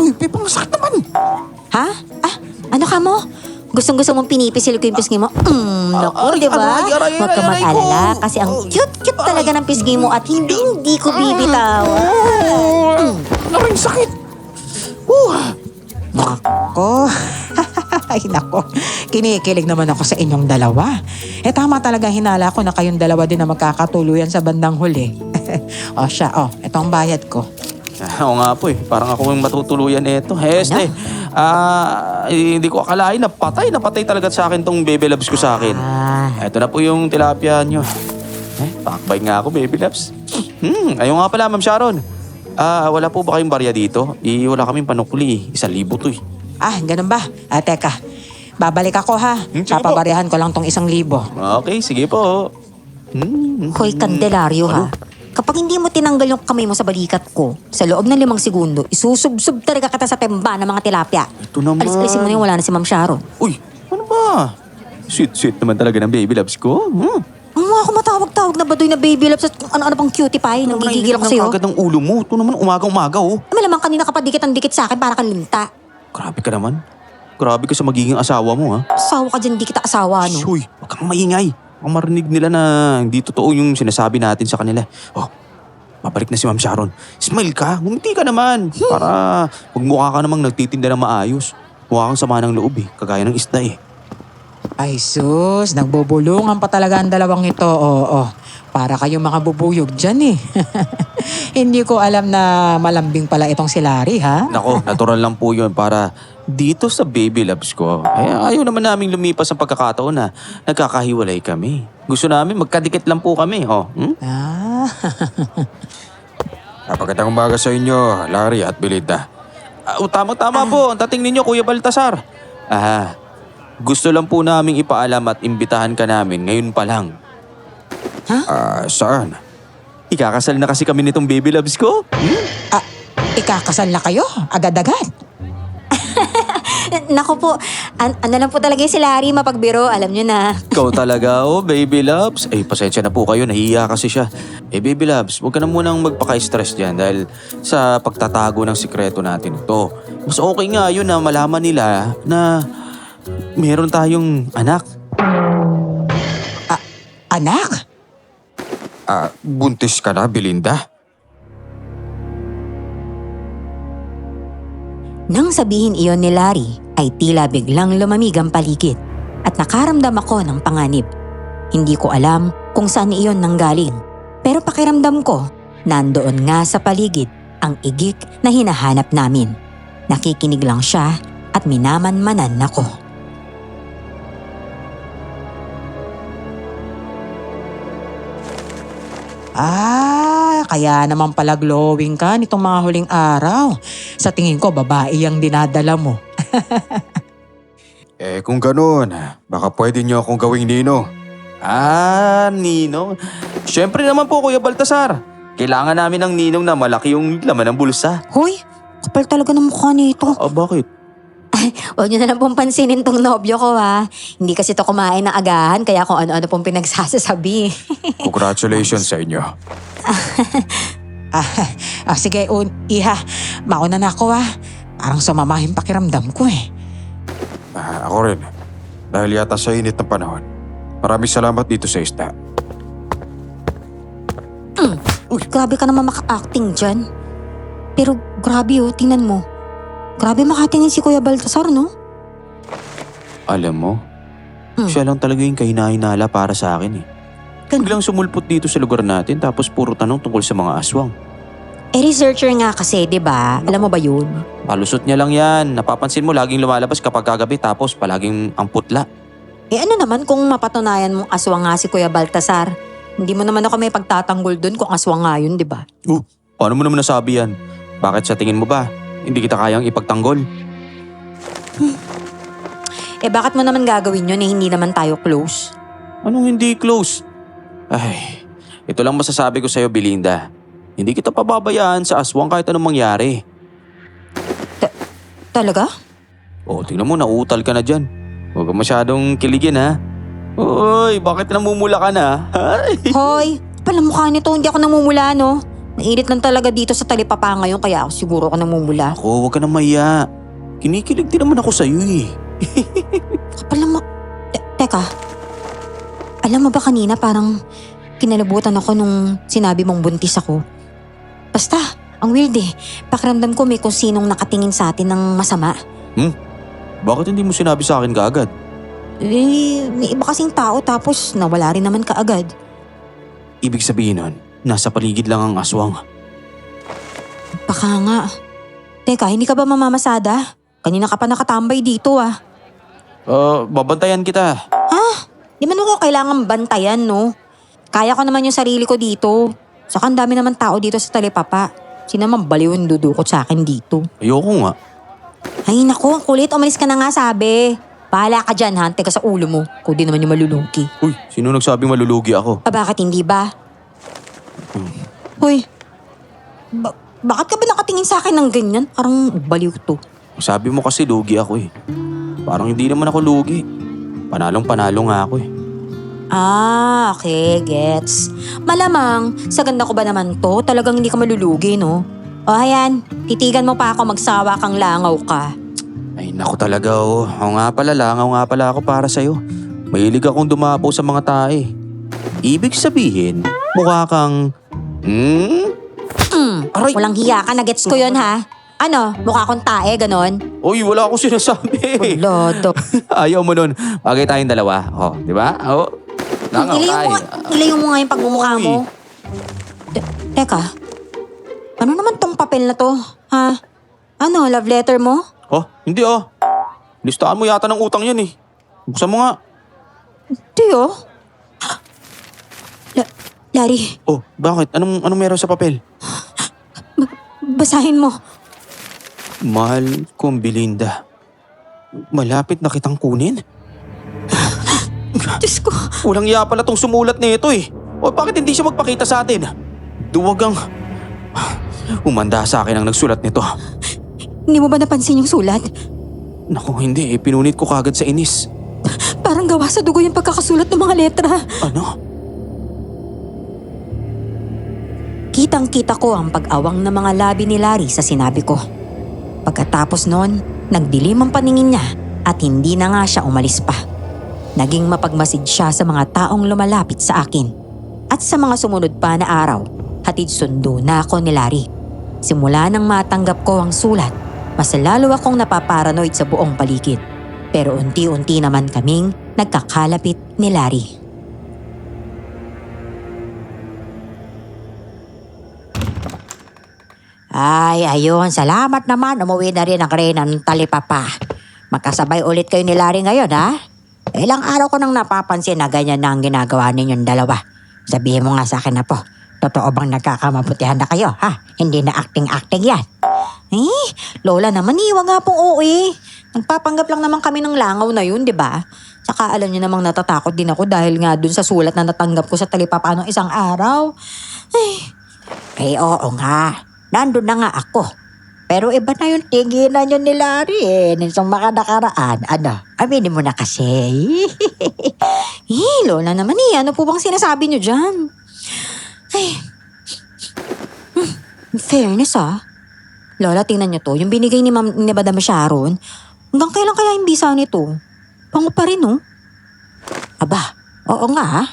Uy, pang sakit naman. Ha? Ano ka mo? Gustong-gusto mong pinipisil ko yung pisngi mo? Naku, di ba? aray, Huwag ka aray, mag-alala ko. kasi ang cute-cute talaga ng pisngi mo at hindi ko bibitawan. Aray, sakit. Nako. Ay nako, kinikilig naman ako sa inyong dalawa. Tama talaga hinala ko na kayong dalawa din na magkakatuluyan sa bandang huli. O siya, ito ang bayad ko. Oo nga po parang ako yung matutuluyan nito. Hindi ko akalain napatay talaga sa akin tong Baby Loves ko sa akin. Ito na po yung tilapia nyo. Pakbay nga ako, Baby Loves. Ayun nga pala, Ma'am Sharon. Wala po ba kayong barya dito? Wala kaming panukuli. 1,000 to eh. Ganun ba? Teka, babalik ako ha. Sige po. Papabarihan ko lang tong 1,000. Okay, sige po. Hoy, Candelario ha. Kapag hindi mo tinanggal yung kamay mo sa balikat ko, sa loob ng 5 segundo, isusubsub talaga kita sa temba ng mga tilapia. Ito naman. Alis-alisin mo na yung wala na si Ma'am Sharon. Uy, ano ba? Sweet naman talaga ng Baby Loves ko. Ako matawag-tawag na baduy na Baby Loves at kung ano-ano pang Cutie Pie. Nang gigigil ako sa'yo. Agad ng ulo mo. Ito naman umaga-umaga Malamang kanina ka pa dikit ang dikit sa akin para kang linta. Grabe ka naman. Grabe ka sa magiging asawa mo ha. Asawa ka dyan, di kita asawa, no? Uy, wag kang maingay. Ang marinig nila na hindi totoo yung sinasabi natin sa kanila. Mabalik na si Ma'am Sharon. Smile ka, ngumiti ka naman. Para magmukha ka namang nagtitinda ng maayos. Mukha kang sama ng loob kagaya ng isda Ay sus, nagbubulungan pa talaga ang dalawang ito. Para kayong mga bubuyog dyan eh. Hindi ko alam na malambing pala itong si Larry, ha? Nako, natural lang po yun para dito sa baby loves ko. Ayaw naman namin lumipas ang pagkakataon na nagkakahiwalay kami. Gusto namin magkadikit lang po kami. Oh, Ah, Napagandang umaga sa inyo, Larry at Belinda. Tama-tama po. Ang dating ninyo, Kuya Baltasar. Gusto lang po naming ipaalam at imbitahan ka namin ngayon pa lang. Saan? Ikakasal na kasi kami nitong baby loves ko. ikakasal na kayo? Agad-agad? Naku po, ano lang po talaga yung si Larry, mapagbiro, alam nyo na. Ikaw talaga, baby loves. Pasensya na po kayo, nahiya kasi siya. Baby loves, huwag ka na munang magpaka-stress dyan dahil sa pagtatago ng sikreto natin ito. Mas okay nga yun na malaman nila na meron tayong anak. Anak? Buntis ka na, Belinda? Nang sabihin iyon ni Larry, ay tila biglang lumamig ang paligid at nakaramdam ako ng panganib. Hindi ko alam kung saan iyon nanggaling, pero pakiramdam ko, nandoon nga sa paligid ang igik na hinahanap namin. Nakikinig lang siya at minamanmanan ako. Kaya naman pala glowing ka nitong mga huling araw. Sa tingin ko, babae ang dinadala mo. Kung ganoon, baka pwede niyo akong gawing nino. Ninong. Siyempre naman po, Kuya Baltasar. Kailangan namin ng ninong na malaki yung laman ng bulsa. Hoy, kapal talaga ng mukha nito. Bakit? Huwag niyo na lang pong pansinin tong nobyo ko ha. Hindi kasi to kumain ng agahan kaya kung ano-ano pong pinagsasasabi. Congratulations sa inyo. Sige, iha. Mauna na ako Parang sumama yung pakiramdam ko Ako rin. Dahil yata sa init ng panahon. Maraming salamat dito sa isda. Grabe ka naman maka-acting dyan. Pero grabe tingnan mo. Grabe makatingin si Kuya Baltasar, no? Alam mo, siya lang talaga yung kahinahinala para sa akin Biglang sumulpot dito sa lugar natin tapos puro tanong tungkol sa mga aswang. Researcher nga kasi, di ba? Alam mo ba yun? Palusot niya lang yan. Napapansin mo laging lumalabas kapag kagabi tapos palaging ang putla. Ano naman kung mapatunayan mong aswang nga si Kuya Baltasar? Hindi mo naman ako may pagtatanggol dun kung aswang nga yun, di ba? Paano mo naman nasabi yan? Bakit sa tingin mo ba? Hindi kita kayang ipagtanggol. Bakit mo naman gagawin yun hindi naman tayo close? Anong hindi close? Ito lang masasabi ko sa'yo, Belinda. Hindi kita pababayaan sa aswang kahit anong mangyari. Talaga? Tingnan mo, nauutal ka na dyan. Huwag ka masyadong kiligin, ha? Uy, bakit namumula ka na? Hoy, pala mukha nito, hindi ako namumula, no? Mainit lang talaga dito sa talipapa ngayon kaya ako siguro ako namumula. Huwag ka na maya. Kinikilig din naman ako sa'yo Kapala mo... Teka, alam mo ba kanina parang kinalabutan ako nung sinabi mong buntis ako? Basta, ang weird Pakiramdam ko may kung sinong nakatingin sa atin ng masama. Bakit hindi mo sinabi sa akin kaagad? May iba kasing tao tapos nawala rin naman kaagad. Ibig sabihin nun, nasa paligid lang ang aswang. Baka nga. Teka, hindi ka ba mamamasada? Kanina ka pa nakatambay dito Babantayan kita. Di man ako kailangan bantayan, no? Kaya ko naman yung sarili ko dito. Saka ang dami naman tao dito sa talipapa. Sino naman baliw yung dudukot sa akin dito? Ayoko nga. Ay naku, ang kulit. Umalis ka na nga sabi. Bahala ka dyan, hante ka sa ulo mo. Kung di naman yung malulugi. Uy, sino nagsabing malulugi ako? Bakit hindi ba? Hoy, bakit ka ba nakatingin sa akin ng ganyan? Parang baliw to. Sabi mo kasi lugi ako Parang hindi naman ako lugi. Panalong-panalo nga ako Okay, gets. Malamang, sa ganda ko ba naman to, talagang hindi ka malulugi, no? O ayan, titigan mo pa ako, magsawa kang langaw ka. Ay naku talaga Oo nga pala, langaw nga pala ako para sa'yo. Mahilig akong dumapo sa mga tae. Ibig sabihin, mukha kang... Aray! Walang hiya ka, nagets ko yun ha? Ano, mukha akong tae, ganon? Uy, wala akong sinasabi. Lodo. Ayaw mo nun. Bagay tayong dalawa. Di ba? Langaw tayo. Ilayo mo nga yung pagmumukha Uy. mo. Teka, Ano naman tong papel na to? Ha? Ano, love letter mo? Oh, hindi ah. Listahan mo yata ng utang yan eh. Buksan mo nga. Hindi oh. Larry, Oh, bakit? Anong meron sa papel? basahin mo. Mahal kong Belinda. Malapit na kitang kunin? Diyos ko. Walang iya pala tong sumulat nito eh. O bakit hindi siya magpakita sa atin? Duwagang... Umanda sa akin ang nagsulat nito. Hindi mo ba napansin yung sulat? Naku, hindi eh. Pinunit ko kagad sa inis. Parang gawa sa dugo yung pagkakasulat ng mga letra. Ano? Kitang-kita ko ang pag-awang ng mga labi ni Larry sa sinabi ko. Pagkatapos noon, nagdilim ang paningin niya at hindi na nga siya umalis pa. Naging mapagmasid siya sa mga taong lumalapit sa akin. At sa mga sumunod pa na araw, hatid sundo na ako ni Larry. Simula nang matanggap ko ang sulat, mas lalo akong napaparanoid sa buong paligid. Pero unti-unti naman kaming nagkakalapit ni Larry. Ay, ayun. Salamat naman. Umuwi na rin ang Reyna ng talipapa. Magkasabay ulit kayo ni Larry ngayon, ha? Ilang araw ko nang napapansin na ganyan na ang ginagawa ninyong dalawa. Sabihin mo nga sa akin na po, totoo bang nagkakamabutihan na kayo, ha? Hindi na acting-acting yan. Eh, Lola naman wag nga pong oo eh. Nagpapanggap lang naman kami ng langaw na yun, di ba? Saka alam niyo namang natatakot din ako dahil nga dun sa sulat na natanggap ko sa talipapa nung isang araw. Eh, oo nga. Nandun na nga ako. Pero iba na yung tinginan nyo ni Larry eh. Ninsong makanakaraan. Ano? Aminin mo na kasi. Lola naman ano po bang sinasabi niyo dyan? Ay, in fairness Lola, tingnan niyo to. Yung binigay ni Madam Sharon, hanggang kailan kaya yung bisa nito? Pango pa rin, Aba, oo nga ha.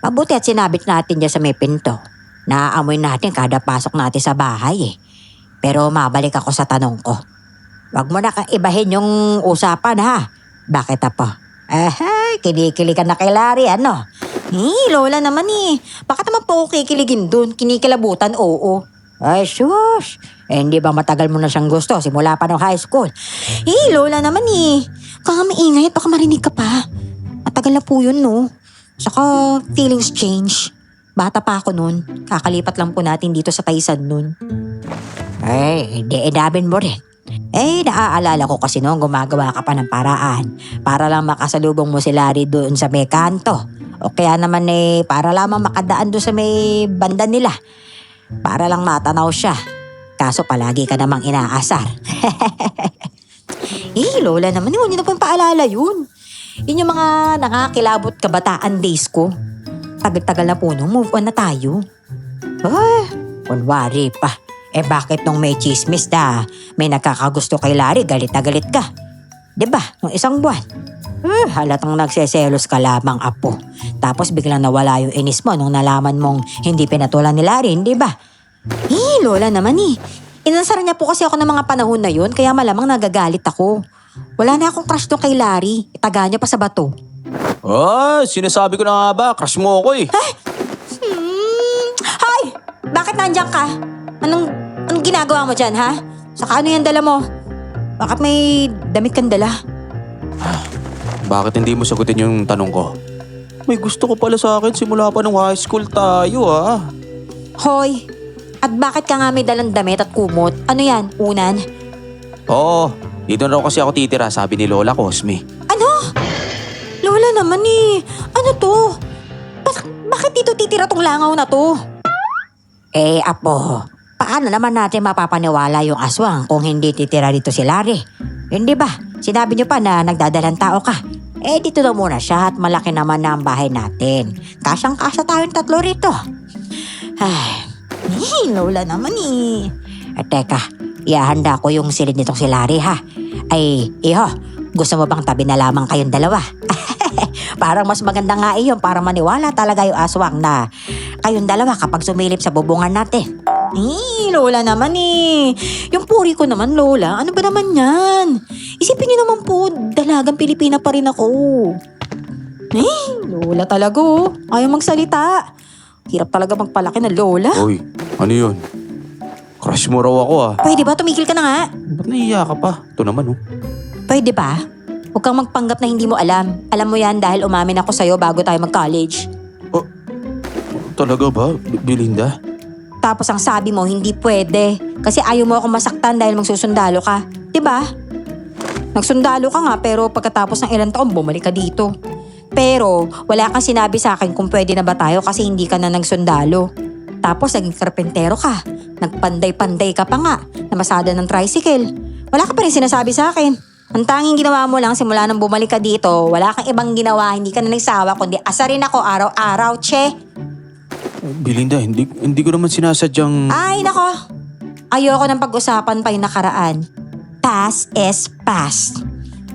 Mabuti at sinabit natin dyan sa may pinto. Naaamoy natin kada pasok natin sa bahay eh. Pero mabalik ako sa tanong ko. Wag mo na ibahin yung usapan ha. Bakit apo? Kinikilig ka na kay Larry ano? Lola naman Bakit naman po ako kikiligin dun? Kinikilabutan, oo. Ay sus, hindi ba matagal mo na siyang gusto simula pa ng high school? Lola naman Kaya maingay at baka marinig ka pa. Matagal na po yun, no? Saka feelings change. Bata pa ako nun. Kakalipat lang po natin dito sa Taysan nun. Ay, hindi idabin mo rin. Naaalala ko kasi noong gumagawa ka pa ng paraan para lang makasalubong mo si Larry doon sa may kanto. O kaya naman para lamang makadaan doon sa may banda nila. Para lang matanaw siya. Kaso palagi ka namang inaasar. Lola naman, huwag niyo na pong paalala yun. Yun yung mga nakakilabot kabataan days ko. Tagal-tagal na po nung move on na tayo. Kunwari pa. Bakit nung may chismis na may nakakagusto kay Larry, galit na galit ka? Diba, nung isang buwan? Halatang nagseselos ka lamang, apo. Tapos biglang nawala yung inis mo nung nalaman mong hindi pinatulan ni Larry, di ba? Lola naman Inansara niya po kasi ako ng mga panahon na yun, kaya malamang nagagalit ako. Wala na akong crush doon kay Larry. Itaga niya pa sa bato. Sinasabi ko na nga ba, crush mo ako eh. Hoy! Bakit nandiyan ka? Anong ginagawa mo dyan, ha? Saka ano yan dala mo? Bakit may damit kang dala? Bakit hindi mo sagutin yung tanong ko? May gusto ko pala sa akin simula pa nung high school tayo Hoy! At bakit ka nga may dalang damit at kumot? Ano yan? Unan? Oo, dito na raw kasi ako titira, sabi ni Lola Cosme. Ano? Lola naman Ano to? Bakit dito titira tong langaw na to? Apo, paano naman natin mapapaniwala yung aswang kung hindi titira dito si Larry? Hindi ba? Sinabi niyo pa na nagdadalang tao ka. Dito na muna siya at malaki naman na ang bahay natin. Kasyang-kasya tayong tatlo rito. Lola naman Teka, ihahanda ko yung silid nitong si Larry ha. Iho, gusto mo bang tabi na lamang kayong dalawa? Parang mas maganda nga iyon para maniwala talaga yung aswang na kayong dalawa kapag sumilip sa bubungan natin. Lola naman Yung puri ko naman, Lola. Ano ba naman yan? Isipin niyo naman po, dalagang Pilipina pa rin ako. Lola talaga Ayaw magsalita. Hirap talaga magpalaki na Lola. Oy, ano yun? Crush mo raw ako ah. Pwede ba? Tumigil ka na nga. Ba't nahiya ka pa? Ito naman oh. Pwede ba? Huwag kang magpanggap na hindi mo alam. Alam mo yan dahil umamin ako sa'yo bago tayo mag-college. Talaga ba, Belinda? Tapos ang sabi mo, hindi pwede. Kasi ayaw mo ako masaktan dahil magsusundalo ka. Diba? Nagsundalo ka nga pero pagkatapos ng ilang taon bumalik ka dito. Pero wala kang sinabi sa akin kung pwede na ba tayo kasi hindi ka na nagsundalo. Tapos naging karpentero ka. Nagpanday-panday ka pa nga. Namasada ng tricycle. Wala ka pa rin sinasabi sa akin. Ang tanging ginawa mo lang simula nang bumalik ka dito, wala kang ibang ginawa, hindi ka na nagsawa kundi asarin ako araw-araw, che. Belinda, hindi ko naman sinasadyang... Ay, nako. Ayoko ng pag-usapan pa yung nakaraan. Past is past.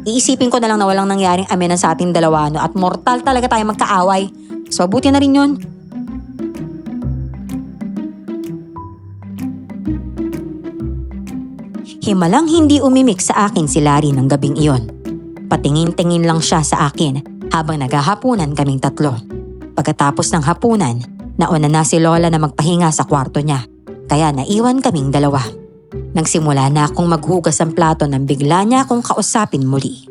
Iisipin ko na lang na walang nangyaring amenan sa ating dalawa no, at mortal talaga tayo magkaaway. So, buti na rin yun. Himalang hindi umimik sa akin si Larry ng gabing iyon. Patingin-tingin lang siya sa akin habang naghahapunan kaming tatlo. Pagkatapos ng hapunan, nauna na si Lola na magpahinga sa kwarto niya, kaya naiwan kaming dalawa. Nagsimula na akong maghugas ng plato nang bigla niya akong kausapin muli.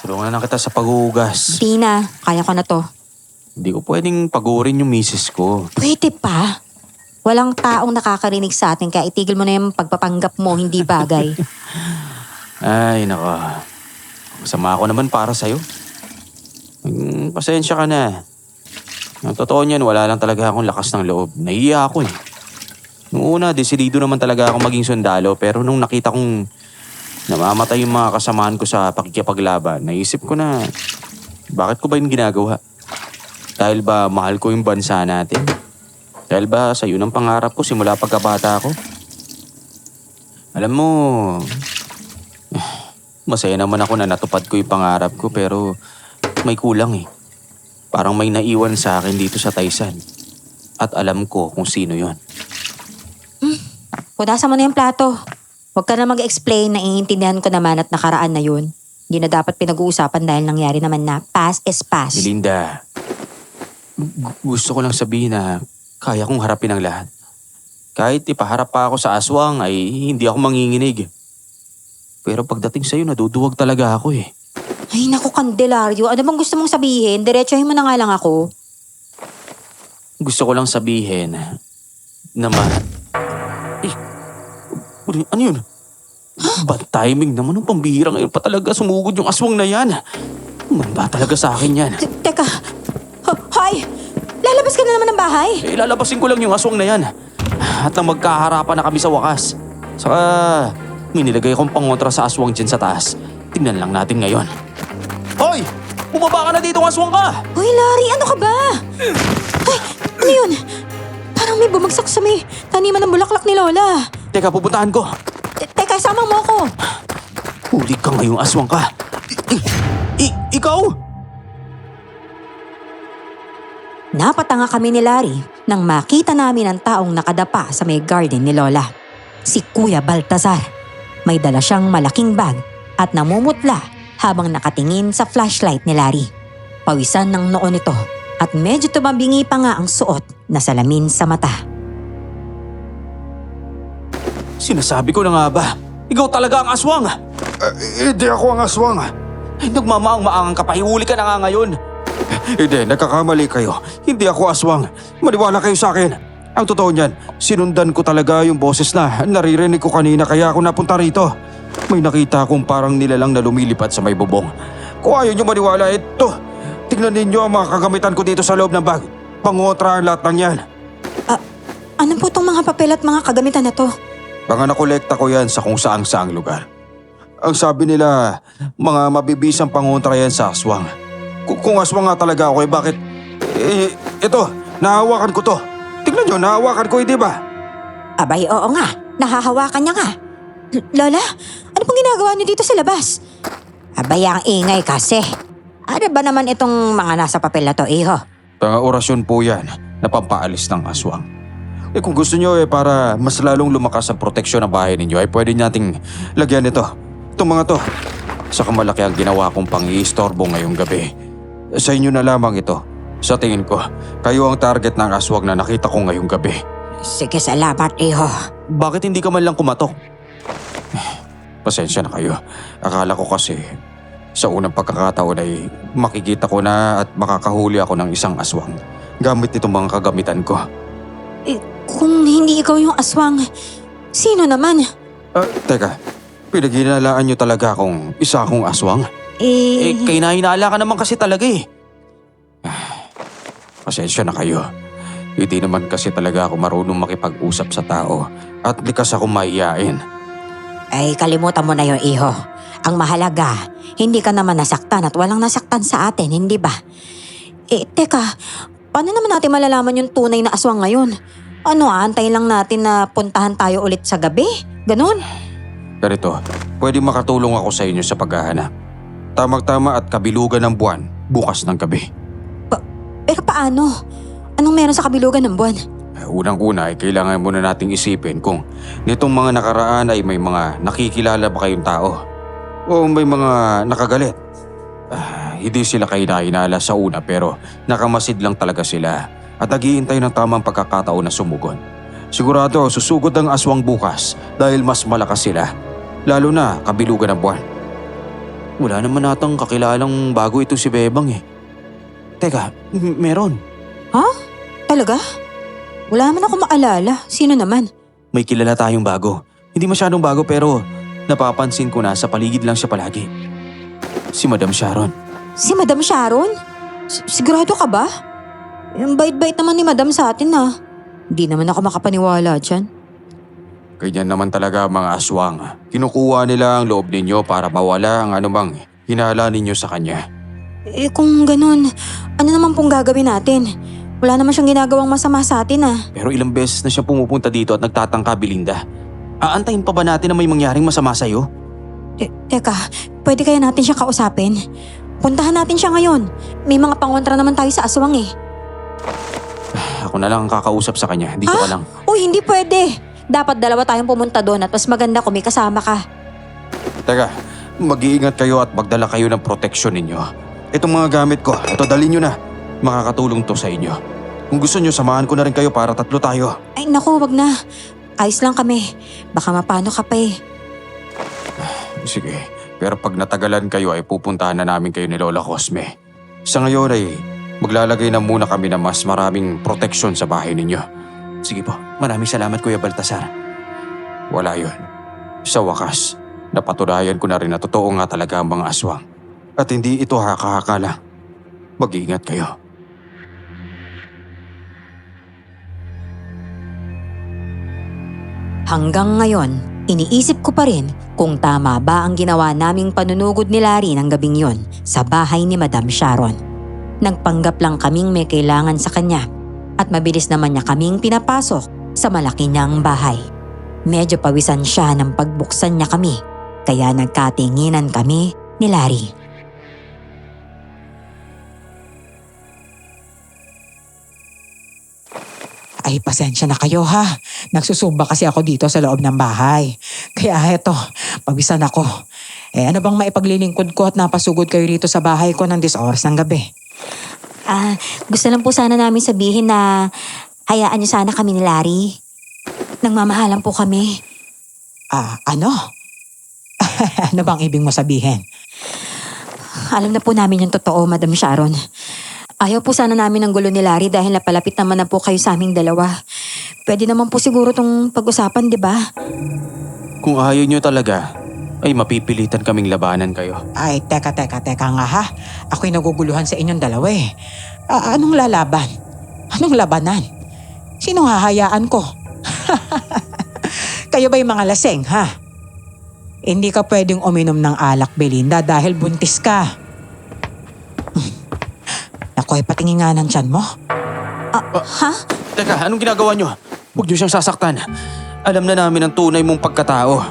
Tulungan na kita sa paghuhugas. Di na, kaya ko na to. Hindi ko pwedeng pagurin yung misis ko. Pwede pa? Walang taong nakakarinig sa atin kaya itigil mo na yung pagpapanggap mo, hindi bagay. Ay, nako. Masama ako naman para sa'yo. Pasensya ka na. Ang totoo niyan, wala lang talaga akong lakas ng loob. Nahiya ako eh. Noong una, desidido naman talaga akong maging sundalo pero nung nakita kong namamatay yung mga kasamahan ko sa pakikipaglaban, naisip ko na bakit ko ba yung ginagawa? Dahil ba mahal ko yung bansa natin? Dahil ba sa yun ang pangarap ko simula pagkabata ko? Alam mo, masaya naman ako na natupad ko yung pangarap ko pero may kulang eh. Parang may naiwan sa akin dito sa Taysan. At alam ko kung sino yon. Punasan mo na yung plato. Huwag ka na mag-explain, naiintindihan ko naman at nakaraan na yun. Hindi na dapat pinag-uusapan dahil nangyari naman na past is past. Belinda, gusto ko lang sabihin na kaya kong harapin ang lahat. Kahit ipaharap pa ako sa aswang ay hindi ako manginginig. Pero pagdating sa'yo, naduduwag talaga ako eh. Ay naku Candelario, ano bang gusto mong sabihin? Diretsahin mo na nga lang ako. Gusto ko lang sabihin na ano yun? Bad timing naman ng pambihira ngayon pa talaga sumugod yung aswang na yan. Manda talaga sa akin yan. Teka, hoy! Lalabas ka na naman ng bahay? Lalabasin ko lang yung aswang na yan. At nang magkaharapan na kami sa wakas. Saka may nilagay akong pangontra sa aswang dyan sa taas. Tingnan lang natin ngayon. Hoy! Bumaba ka na dito, aswang ka! Hoy Larry, ano ka ba? Ay, ano yun? Parang may bumagsak sa may taniman ng bulaklak ni Lola. Teka, pupuntahan ko. Teka, sama mo ako. Huli ka ngayong aswang ka. Ikaw? Napatanga kami ni Larry nang makita namin ang taong nakadapa sa may garden ni Lola. Si Kuya Baltazar. May dala siyang malaking bag at namumutla habang nakatingin sa flashlight ni Larry. Pawisan ng noo nito at medyo tumabingi pa nga ang suot na salamin sa mata. Sinasabi ko na nga ba? Ikaw talaga ang aswang! Hindi ako ang aswang. Ay, nagmamaang-maangang ka pa. Hihuli ka na nga ngayon. Hindi, nagkakamali kayo. Hindi ako aswang. Maniwala kayo sa akin. Ang totoo niyan, sinundan ko talaga yung boses na naririnig ko kanina kaya ako napunta rito. May nakita akong parang nilalang na lumilipad sa may bubong. Kung ayaw niyo maniwala, ito. Tingnan ninyo ang mga kagamitan ko dito sa loob ng bag. Pangotra ang lahat ng yan. Ano po itong mga papel at mga kagamitan na to? Mga nakolekta ko yan sa kung saang-saang lugar. Ang sabi nila, mga mabibisang pangontra yan sa aswang. Kung aswang nga talaga ako, bakit? Ito, nahawakan ko to. Tingnan nyo, nahawakan ko, di ba? Abay, oo nga. Nahahawakan niya nga. Lola, ano pong ginagawa niyo dito sa labas? Abay, ang ingay kasi. Ano ba naman itong mga nasa papel na to, iho? Mga orasyon po yan na pampaalis ng aswang. Kung gusto nyo para mas lalong lumakas ang proteksyon ng bahay ninyo ay pwede nating lagyan ito. Itong mga to. Saka malaki ang ginawa kong pang-iistorbo ngayong gabi. Sa inyo na lamang ito. Sa tingin ko, kayo ang target ng aswang na nakita ko ngayong gabi. Sige, salamat, iho. Bakit hindi ka man lang kumatok? Pasensya na kayo. Akala ko kasi sa unang pagkakataon ay makikita ko na at makakahuli ako ng isang aswang gamit itong mga kagamitan ko. Kung hindi ikaw yung aswang, sino naman? Teka, pinaghinalaan niyo talaga akong isa akong aswang? Kay nahinala ka naman kasi talaga eh. Pasensya na kayo. Hindi naman kasi talaga ako marunong makipag-usap sa tao at likas akong maiyain. Ay, kalimutan mo na yung iho. Ang mahalaga, hindi ka naman nasaktan at walang nasaktan sa atin, hindi ba? Teka, paano naman natin malalaman yung tunay na aswang ngayon? Ano, aantayin lang natin na puntahan tayo ulit sa gabi? Ganon? Ganito, pwede makatulong ako sa inyo sa paghahanap. Tamang-tama at kabilugan ng buwan, bukas ng gabi. Pero paano? Anong meron sa kabilugan ng buwan? Unang-una ay kailangan muna nating isipin kung nitong mga nakaraan ay may mga nakikilala ba kayong tao o may mga nakagalit. Hindi sila kayo nahinala sa una pero nakamasid lang talaga sila at naghihintay ng tamang pagkakataon na sumugon. Sigurado susugod ang aswang bukas dahil mas malakas sila, lalo na kabilugan ng buwan. Wala naman natang kakilalang bago ito si Bebang eh. Teka, meron. Talaga? Wala man ako maalala. Sino naman? May kilala tayong bago. Hindi masyadong bago pero napapansin ko na sa paligid lang siya palagi. Si Madam Sharon. Si Madam Sharon? Sigurado ka ba? Yung bait-bait naman ni Madam sa atin Hindi naman ako makapaniwala dyan. Ganyan naman talaga ang mga aswang. Kinukuha nila ang loob ninyo para mawala ang anumang hinala ninyo sa kanya. Kung ganun, ano naman pong gagawin natin? Wala naman siyang ginagawang masama sa atin Pero ilang beses na siya pumupunta dito at nagtatangka, Belinda. Aantayin pa ba natin na may mangyaring masama sa'yo? Teka, pwede kaya natin siya kausapin? Puntahan natin siya ngayon. May mga pangontra naman tayo sa aswang Ako na lang ang kakausap sa kanya. Dito ka lang. Uy, hindi pwede. Dapat dalawa tayong pumunta doon at mas maganda kung may kasama ka. Teka, mag-iingat kayo at magdala kayo ng proteksyon ninyo. Itong mga gamit ko, ito dalhin nyo na. Makakatulong to sa inyo. Kung gusto nyo, samahan ko na rin kayo para 3 tayo. Ay naku, wag na. Ayos lang kami. Baka mapano ka pa Sige, pero pag natagalan kayo ay pupuntahan na namin kayo ni Lola Cosme. Sa ngayon ay maglalagay na muna kami ng mas maraming proteksyon sa bahay ninyo. Sige po. Maraming salamat, Kuya Baltasar. Wala yun. Sa wakas, napatunayan ko na rin na totoo nga talaga ang mga aswang. At hindi ito haka-haka lang. Mag-iingat kayo. Hanggang ngayon, iniisip ko pa rin kung tama ba ang ginawa naming panunugod ni Larry ng gabing yon sa bahay ni Madam Sharon. Nagpanggap lang kaming may kailangan sa kanya at mabilis naman niya kaming pinapasok sa malaki niyang bahay. Medyo pawisan siya nang pagbuksan niya kami kaya nagkatinginan kami ni Larry. Ay, pasensya na kayo ha. Nagsusumba kasi ako dito sa loob ng bahay. Kaya eto, pawisan ako. Ano bang maipaglilingkod ko at napasugod kayo rito sa bahay ko ng 10 oras ng gabi? Gusto lang po sana namin sabihin na hayaan niyo sana kami ni Larry. Nagmamahalan po kami. Ano? Ano bang ibig mo sabihin? Alam na po namin yung totoo, Madam Sharon. Ayaw po sana namin ng gulo ni Larry dahil napalapit naman na po kayo sa aming dalawa. Pwede naman po siguro tong pag-usapan, di ba? Kung ayaw nyo talaga, ay mapipilitan kaming labanan kayo. Ay, teka nga ha. Ako'y naguguluhan sa inyong dalawa Anong lalaban? Anong labanan? Sinong hahayaan ko? Kayo ba'y mga laseng, ha? Hindi ka pwedeng uminom ng alak, Belinda, dahil buntis ka. Naku, patingin nga ng tiyan mo. Ha? Teka, anong ginagawa nyo? Huwag nyo siyang sasaktan. Alam na namin ang tunay mong pagkatao.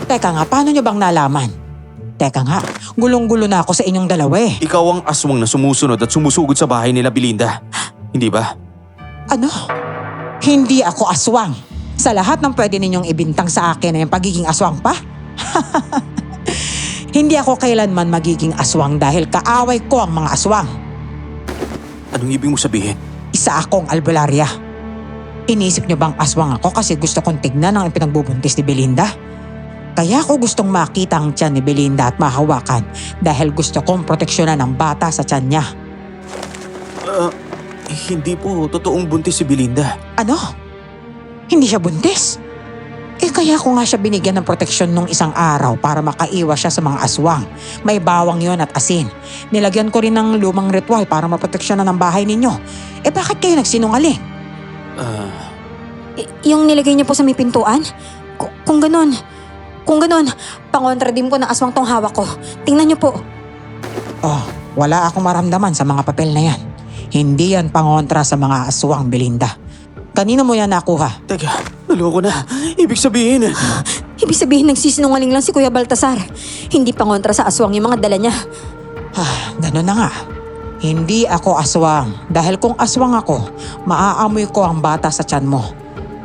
Teka nga, paano nyo bang nalaman? Teka nga, gulong-gulo na ako sa inyong dalawa Ikaw ang aswang na sumusunod at sumusugod sa bahay nila, Belinda. Hindi ba? Ano? Hindi ako aswang. Sa lahat ng pwede ninyong ibintang sa akin ay yung pagiging aswang pa? Hindi ako kailanman magiging aswang dahil kaaway ko ang mga aswang. Anong ibig mo sabihin? Isa akong albularya. Inisip niyo bang aswang ako kasi gusto kong tignan ang ipinagbubuntis ni Belinda? Kaya ako gustong makita ang tiyan ni Belinda at mahawakan dahil gusto kong proteksyonan ang bata sa tiyan niya. Hindi po totoong buntis si Belinda. Ano? Hindi siya buntis? Kaya ko nga siya binigyan ng proteksyon nung isang araw para makaiwas siya sa mga aswang. May bawang yon at asin. Nilagyan ko rin ng lumang ritual para maproteksyonan ang bahay ninyo. Bakit kayo nagsinungaling? Yung nilagay niyo po sa may pintuan? Kung ganun, pangontra din po ng aswang tong hawak ko. Tingnan niyo po. Oh, wala akong maramdaman sa mga papel na yan. Hindi yan pangontra sa mga aswang, Belinda. Kanino mo yan nakuha? Teka, naloko na. Ibig sabihin, Ibig sabihin nagsisinungaling lang si Kuya Baltasar. Hindi pangontra sa aswang yung mga dala niya. Ganun na nga. Hindi ako aswang. Dahil kung aswang ako, maaamoy ko ang bata sa tiyan mo.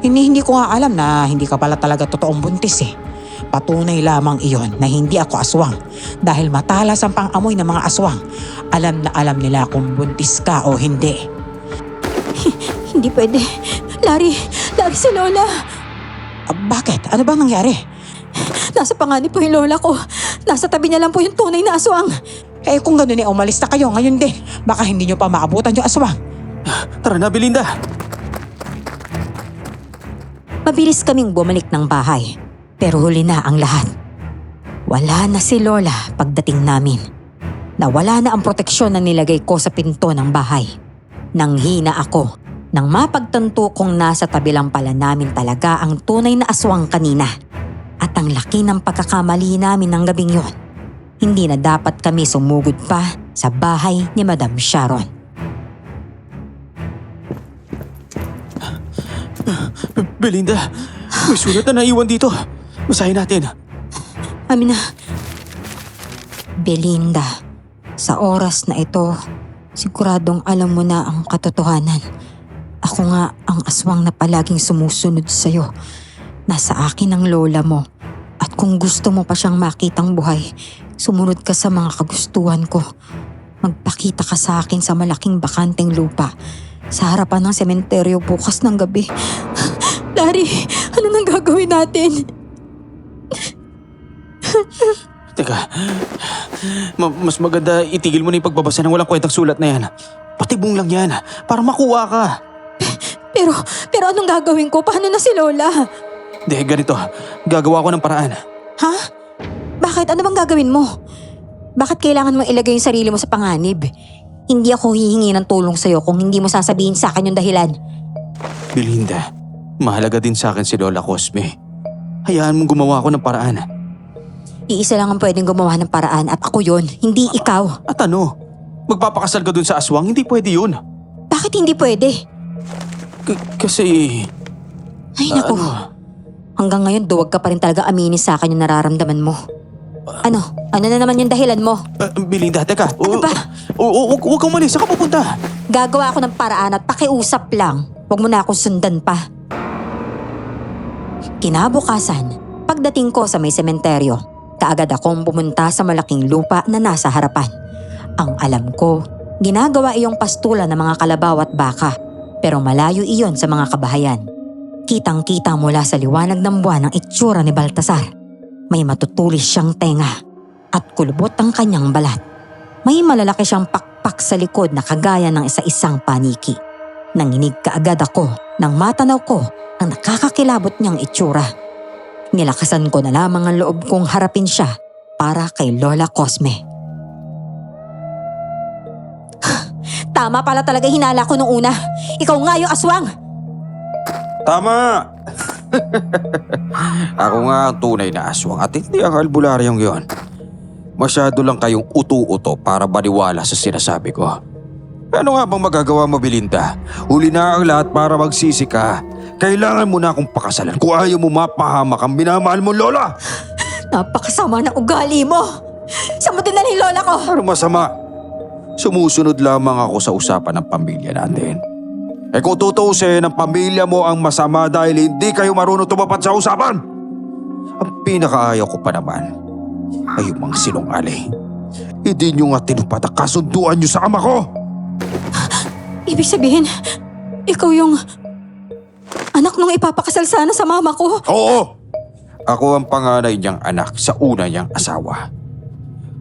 Hindi ko nga alam na hindi ka pala talaga totoong buntis eh. Patunay lamang iyon na hindi ako aswang. Dahil matalas ang pang-amoy ng mga aswang. Alam na alam nila kung buntis ka o hindi. Hindi pwede. Larry si Lola. Bakit? Ano bang nangyari? Nasa panganib po yung Lola ko. Nasa tabi niya lang po yung tunay na aswang. Kung ganun umalis na kayo ngayon din. Baka hindi nyo pa maabutan yung aswang. tara na Belinda. Mabilis kaming bumalik ng bahay. Pero huli na ang lahat. Wala na si Lola pagdating namin. Nawala na ang proteksyon na nilagay ko sa pinto ng bahay. Nanghina ako nang mapagtanto kong nasa tabi lang pala namin talaga ang tunay na aswang kanina. At ang laki ng pagkakamali namin ng gabing yon. Hindi na dapat kami sumugod pa sa bahay ni Madam Sharon. Belinda, may sulat na naiwan dito. Basahin natin. Amina. Belinda, sa oras na ito, siguradong alam mo na ang katotohanan. Ako nga ang aswang na palaging sumusunod sa'yo. Nasa akin ang lola mo. At kung gusto mo pa siyang makitang buhay, sumunod ka sa mga kagustuhan ko. Magpakita ka sa akin sa malaking bakanteng lupa sa harapan ng sementeryo bukas ng gabi. Larry, ano nang gagawin natin? Teka, mas maganda itigil mo na yung pagbabasa ng walang kwentang sulat na yan. Patibong lang yan, para makuha ka. Pero anong gagawin ko? Paano na si Lola? Hindi, ganito. Gagawa ko ng paraan. Ha? Bakit? Ano bang gagawin mo? Bakit kailangan mo ilagay yung sarili mo sa panganib? Hindi ako hihingi ng tulong sa'yo kung hindi mo sasabihin sa akin yung dahilan. Belinda, mahalaga din sa akin si Lola Cosme. Hayaan mong gumawa ako ng paraan. Iisa lang ang pwedeng gumawa ng paraan at ako yon, hindi ikaw. At ano? Magpapakasal ka dun sa aswang? Hindi pwede yun. Bakit hindi pwede? Kasi... Ay naku, hanggang ngayon duwag ka pa rin talaga aminin sa akin yung nararamdaman mo. Ano? Ano na naman yung dahilan mo? Belinda, teka. Ano ba? Huwag kang malis. Saan ka pupunta? Gagawa ako ng paraan at pakiusap lang. Huwag mo na akong sundan pa. Kinabukasan, pagdating ko sa may sementeryo, kaagad akong pumunta sa malaking lupa na nasa harapan. Ang alam ko, ginagawa iyong pastulan ng mga kalabaw at baka, pero malayo iyon sa mga kabahayan. Kitang-kita mula sa liwanag ng buwan ang itsura ni Baltasar. May matutulis siyang tenga at kulubot ang kanyang balat. May malalaki siyang pakpak sa likod na kagaya ng isa-isang paniki. Nanginig kaagad ako nang matanaw ko ang nakakakilabot niyang itsura. Nilakasan ko na lamang ang loob kong harapin siya para kay Lola Cosme. Tama pala talaga hinala ko nung una. Ikaw nga yung aswang! Tama! Ako nga ang tunay na aswang at hindi ang albularyong yon. Masyado lang kayong utu-uto para maniwala sa sinasabi ko. Ano nga bang magagawa mo, Belinda? Huli na ang lahat para magsisi ka. Kailangan mo na akong pakasalan kung ayaw mo mapahamak ang minamahal mo, Lola! Napakasama ng ugali mo! Saan mo dinalhin Lola ko? Ano masama? Sumusunod lamang ako sa usapan ng pamilya natin. Kung tutuusin ang pamilya mo ang masama dahil hindi kayo marunong tumapat sa usapan. Ang pinakaayaw ko pa naman ay yung mga sinungaling. Hindi nyo nga tinupad ang kasunduan nyo sa ama ko. Ibig sabihin, ikaw yung anak nung ipapakasal sana sa mama ko. Oo! Ako ang panganay niyang anak sa una niyang asawa.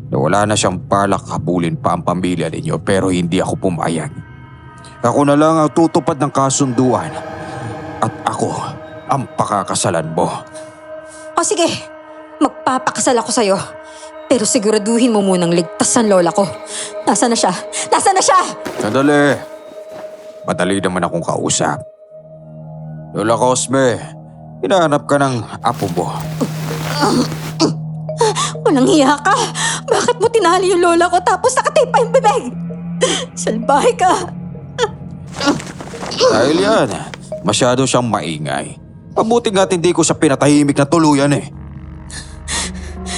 Nawala na siyang balak habulin pa ang pamilya ninyo pero hindi ako pumayag. Ako na lang ang tutupad ng kasunduan at ako ang pakakasalan mo. O sige, magpapakasal ako sa'yo. Pero siguraduhin mo munang ligtas ang lola ko. Nasaan na siya? Nasaan na siya? Sandali. Madali naman akong kausap. Lola Cosme, hinahanap ka ng apo mo. Walang hiya ka. Bakit mo tinali yung lola ko tapos nakatape pa yung bibig? Salbahe ka. Dahil yan, masyado siyang maingay. Mabuti nga't hindi ko siya pinatahimik na tuluyan eh.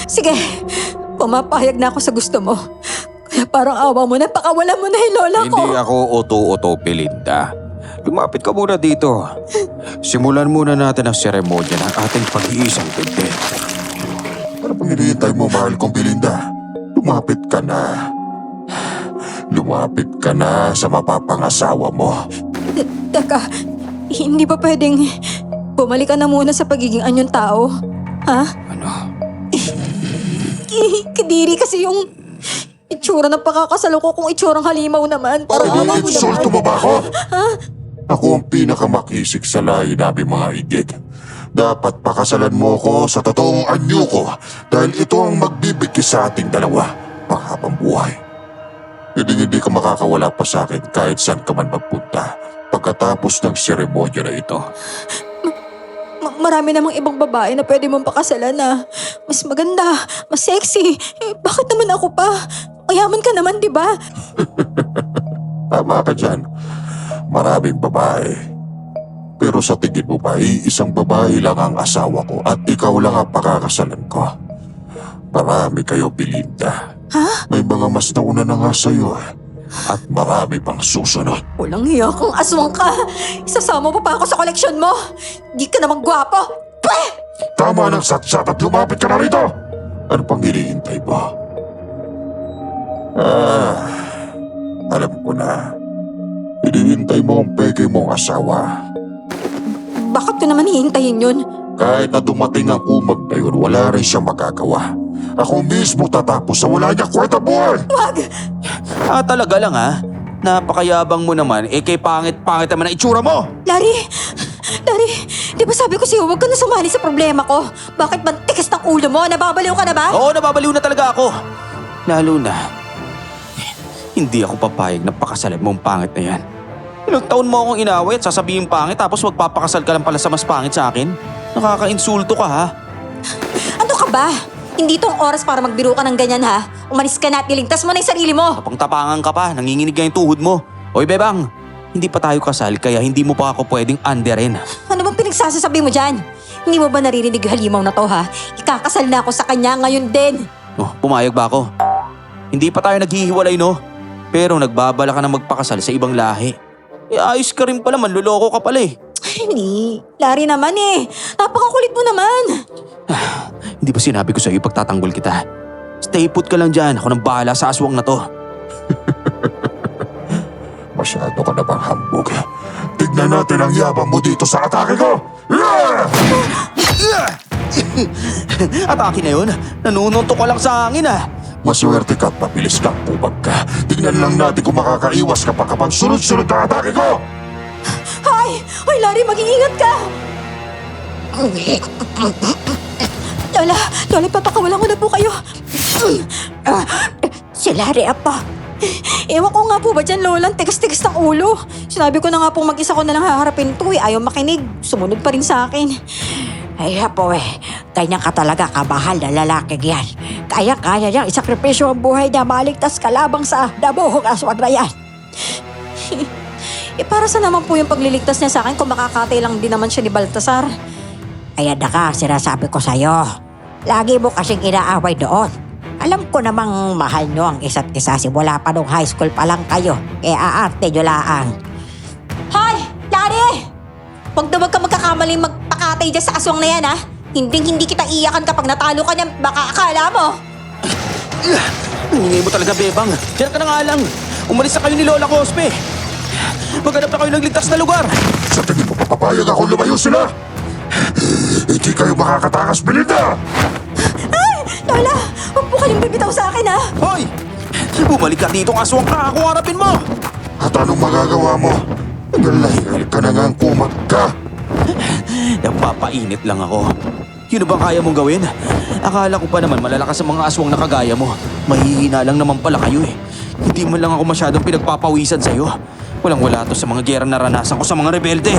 Sige, pumapayag na ako sa gusto mo. Kaya parang awa mo na, pakawala mo na yung lola ko. Hindi ako oto-oto, Belinda. Lumapit ka muna dito. Simulan muna natin ang seremonya ng ating pag-iisang binte. Ano pang hinihintay mo, mahal kong Belinda? Lumapit ka na. Lumapit ka na sa mapapangasawa mo. Teka, hindi ba pwedeng bumalik ka na muna sa pagiging anyong tao? Ha? Ano? Kadiri kasi yung itsura ng pakakasalo ko kung itsurang halimaw naman. Parang awa mo Iniinsulto mo naman. ba ako? Ako ang pinakamakisig sa lahi namin mga igit. Dapat pakasalan mo ko sa totoong anyo ko dahil ito ang magbibigay sa ating dalawa panghabang buhay. Hindi ka makakawala pa sa akin kahit saan ka man magpunta pagkatapos ng seremonya na ito. Marami namang ibang babae na pwede mong pakasalan na mas maganda, mas sexy. Bakit naman ako pa? Mayaman ka naman, di ba? Tama ka dyan. Maraming babae. Pero sa tingin mo ba, isang babae lang ang asawa ko at ikaw lang ang pakakasalan ko. Marami kayo, Belinda. Ha? May mga mas nauna na nga sa'yo at marami pang susunod. Walang hiya kung aswang ka. Isasama mo pa ako sa koleksyon mo. Di ka naman gwapo. Pweh! Tama ng satsat at lumapit ka na rito! Ano pang hinihintay mo? Alam ko na. Hinihintay mo ang peke mong asawa. Bakit ko naman hihintayin yun? Kahit na dumating ang umag na yun, wala rin siyang magagawa. Ako mismo tatapos sa wala niya kwenta buhay! Wag! Talaga lang ha? Napakayabang mo naman, kay pangit-pangit naman ang itsura mo! Larry, di ba sabi ko sa'yo, huwag ka na sumali sa problema ko. Bakit ba tikas ng ulo mo? Nababaliw ka na ba? Oo, nababaliw na talaga ako. Lalo na, hindi ako papayag na pakasalan mo ang pangit na yan. Ilang taon mo akong inaway at sasabihin pangit tapos magpapakasal ka lang pala sa mas pangit sa akin? Nakaka-insulto ka ha? Ano ka ba? Hindi tong oras para magbiro ka ng ganyan ha. Umalis ka na at iligtas mo na yung sarili mo. Kapang-tapangan ka pa, nanginginig ka yung tuhod mo. Oy bebang, hindi pa tayo kasal kaya hindi mo pa ako pwedeng underin. Ano bang pinagsasasabi mo dyan? Hindi mo ba naririnig yung halimaw na to ha? Ikakasal na ako sa kanya ngayon din. Oh, pumayag ba ako? Hindi pa tayo naghihiwalay no? Pero nagbabala ka na magpakasal sa ibang lahi. Ayos ka rin pala, manluloko ka pala eh. Hindi, Larry naman eh. Napakakulit mo naman. Hindi ba sinabi ko sa'yo pagtatanggol kita? Stay put ka lang dyan, ako nang bahala sa aswang na to. Masyado ka na bang hambog? Tignan natin ang yabang mo dito sa atake ko! Atake na yun, nanununtok ka lang sa hangin ah. Maswerte ka at mabilis kang pumag ka. Tignan lang natin kung makakaiwas ka pa kapag sunod-sunod ang atake ko! Hoy! Hoy Larry, mag-iingat ka! Lola, papakawalan ko na po kayo. Si Larry, apa. Ewan ko nga po ba dyan, Lola? Ang tigas-tigas ng ulo. Sinabi ko na nga pong mag-isa ko na lang haharapin to eh. Ayaw makinig. Sumunod pa rin sa akin. Ay, apo ganyan ka talaga kabahal na lalaki yan. Kaya-kaya niyang isakripisyo ang buhay niya maligtas ka labang sa dabuhong aswang na yan. Para sa naman po yung pagliligtas niya sa akin kung makakatay lang din naman siya ni Baltasar. Ayan na ka, sinasabi ko sa'yo. Lagi mo kasing inaaway doon. Alam ko namang mahal nyo ang isa't isa simula pa nung high school pa lang kayo. Kaya aarte nyo laang. Hoy! Larry! Huwag na huwag ka magkakamaling magpakatay dyan sa aswang na yan ha. Hindi kita iyakan kapag natalo ka niya. Baka akala mo. Ingay mo talaga bebang, diyan ka na nga lang. Umalis na kayo ni Lola Cosme. Maghanap na kayo ng ligtas na lugar! Sa tingin mo papapayag ako lumayo sila? Hindi kayo makakatakas, Belinda! Lola, huwag po kayong bibitaw sa akin ha! Hoy! Bumalik ka dito, aswang ka! Ako harapin mo! At anong magagawa mo? Nalahingal ka na nga ang kumag ka. Nagpapainit lang ako. Yun na bang kaya mong gawin? Akala ko pa naman malalakas ang mga aswang na kagaya mo. Mahihina lang naman pala kayo eh. Hindi man lang ako masyadong pinagpapawisan sa'yo. Walang-wala to sa mga gera na naranasan ko sa mga rebelde.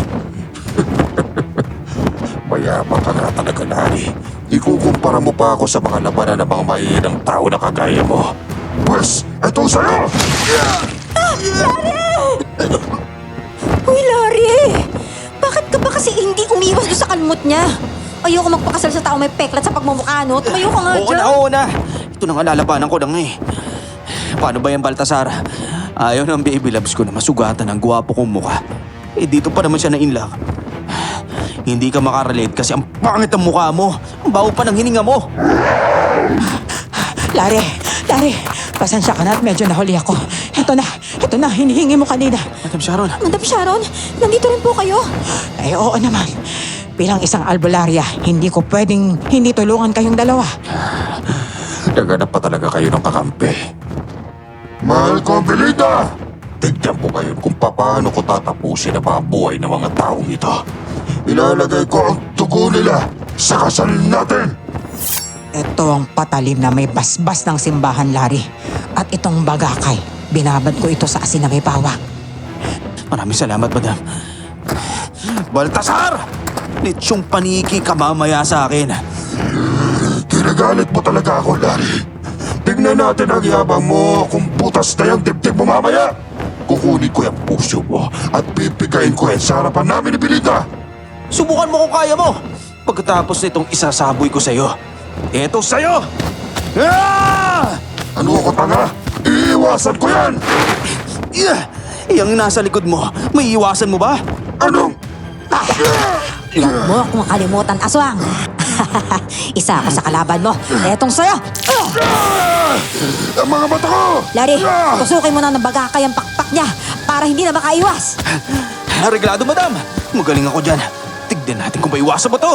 Mayabang ka nga talaga, Lari. Ikukumpara mo pa ako sa mga labanan ng mga maiinang tao na kagaya mo. Pwes, ito sa'yo! Uy, Larry! Bakit ka ba kasi hindi umiwas doon sa kalmot niya? Ayoko magpakasal sa tao may peklat sa pagmumukha, no? Tumayo ka nga dyan. Oo na! Ito na nga lalabanan ko na nga eh. Paano ba yan, Baltasar? Ayaw ng baby loves ko na masugatan ang gwapo kong mukha. Eh dito pa naman siya na inlove. Hindi ka makarelate kasi ang pangit ang mukha mo. Ang baho pa ng hininga mo. Lari, pasensya ka na at medyo nahuli ako. Ito na, hinihingi mo kanina. Madam Sharon, Madam Sharon, nandito rin po kayo. Eh oo naman. Bilang isang albularya, hindi ko pwedeng hindi tulungan kayong dalawa. Naganap pa talaga kayo ng kakampi. Mahal ko, Belinda! Tignan mo ngayon kung paano ko tatapusin ang mga buhay ng mga taong ito. Ilalagay ko ang dugo nila sa kasal natin! Ito ang patalim na may basbas ng simbahan, Lari. At itong bagakay, binabad ko ito sa asin na may pawa. maraming salamat, Madam. Baltasar! Lechong paniki ka mamaya sa akin. Ginagalit mo talaga ako, Larry. Tignan natin ang yabang mo kung butas na yung dibdib mo mamaya. Kukunin ko yung puso mo at pipigain ko yan sa harapan namin ni Belinda. Subukan mo kung kaya mo. Pagkatapos nitong isasaboy ko sa'yo, eto sa'yo! Ah! Ano ako, tanga? Iiwasan ko yan! Yang nasa likod mo, may iwasan mo ba? Anong? Huwag mo akong makalimutan, aswang. Isa ako sa kalaban mo. Etong sa'yo. Ang mga mata ko! Larry, tusukin mo na ng bagakay ang pakpak niya para hindi na makaiwas. Reglado, Madam. Magaling ako dyan. Tignan natin kung maiwasan mo to.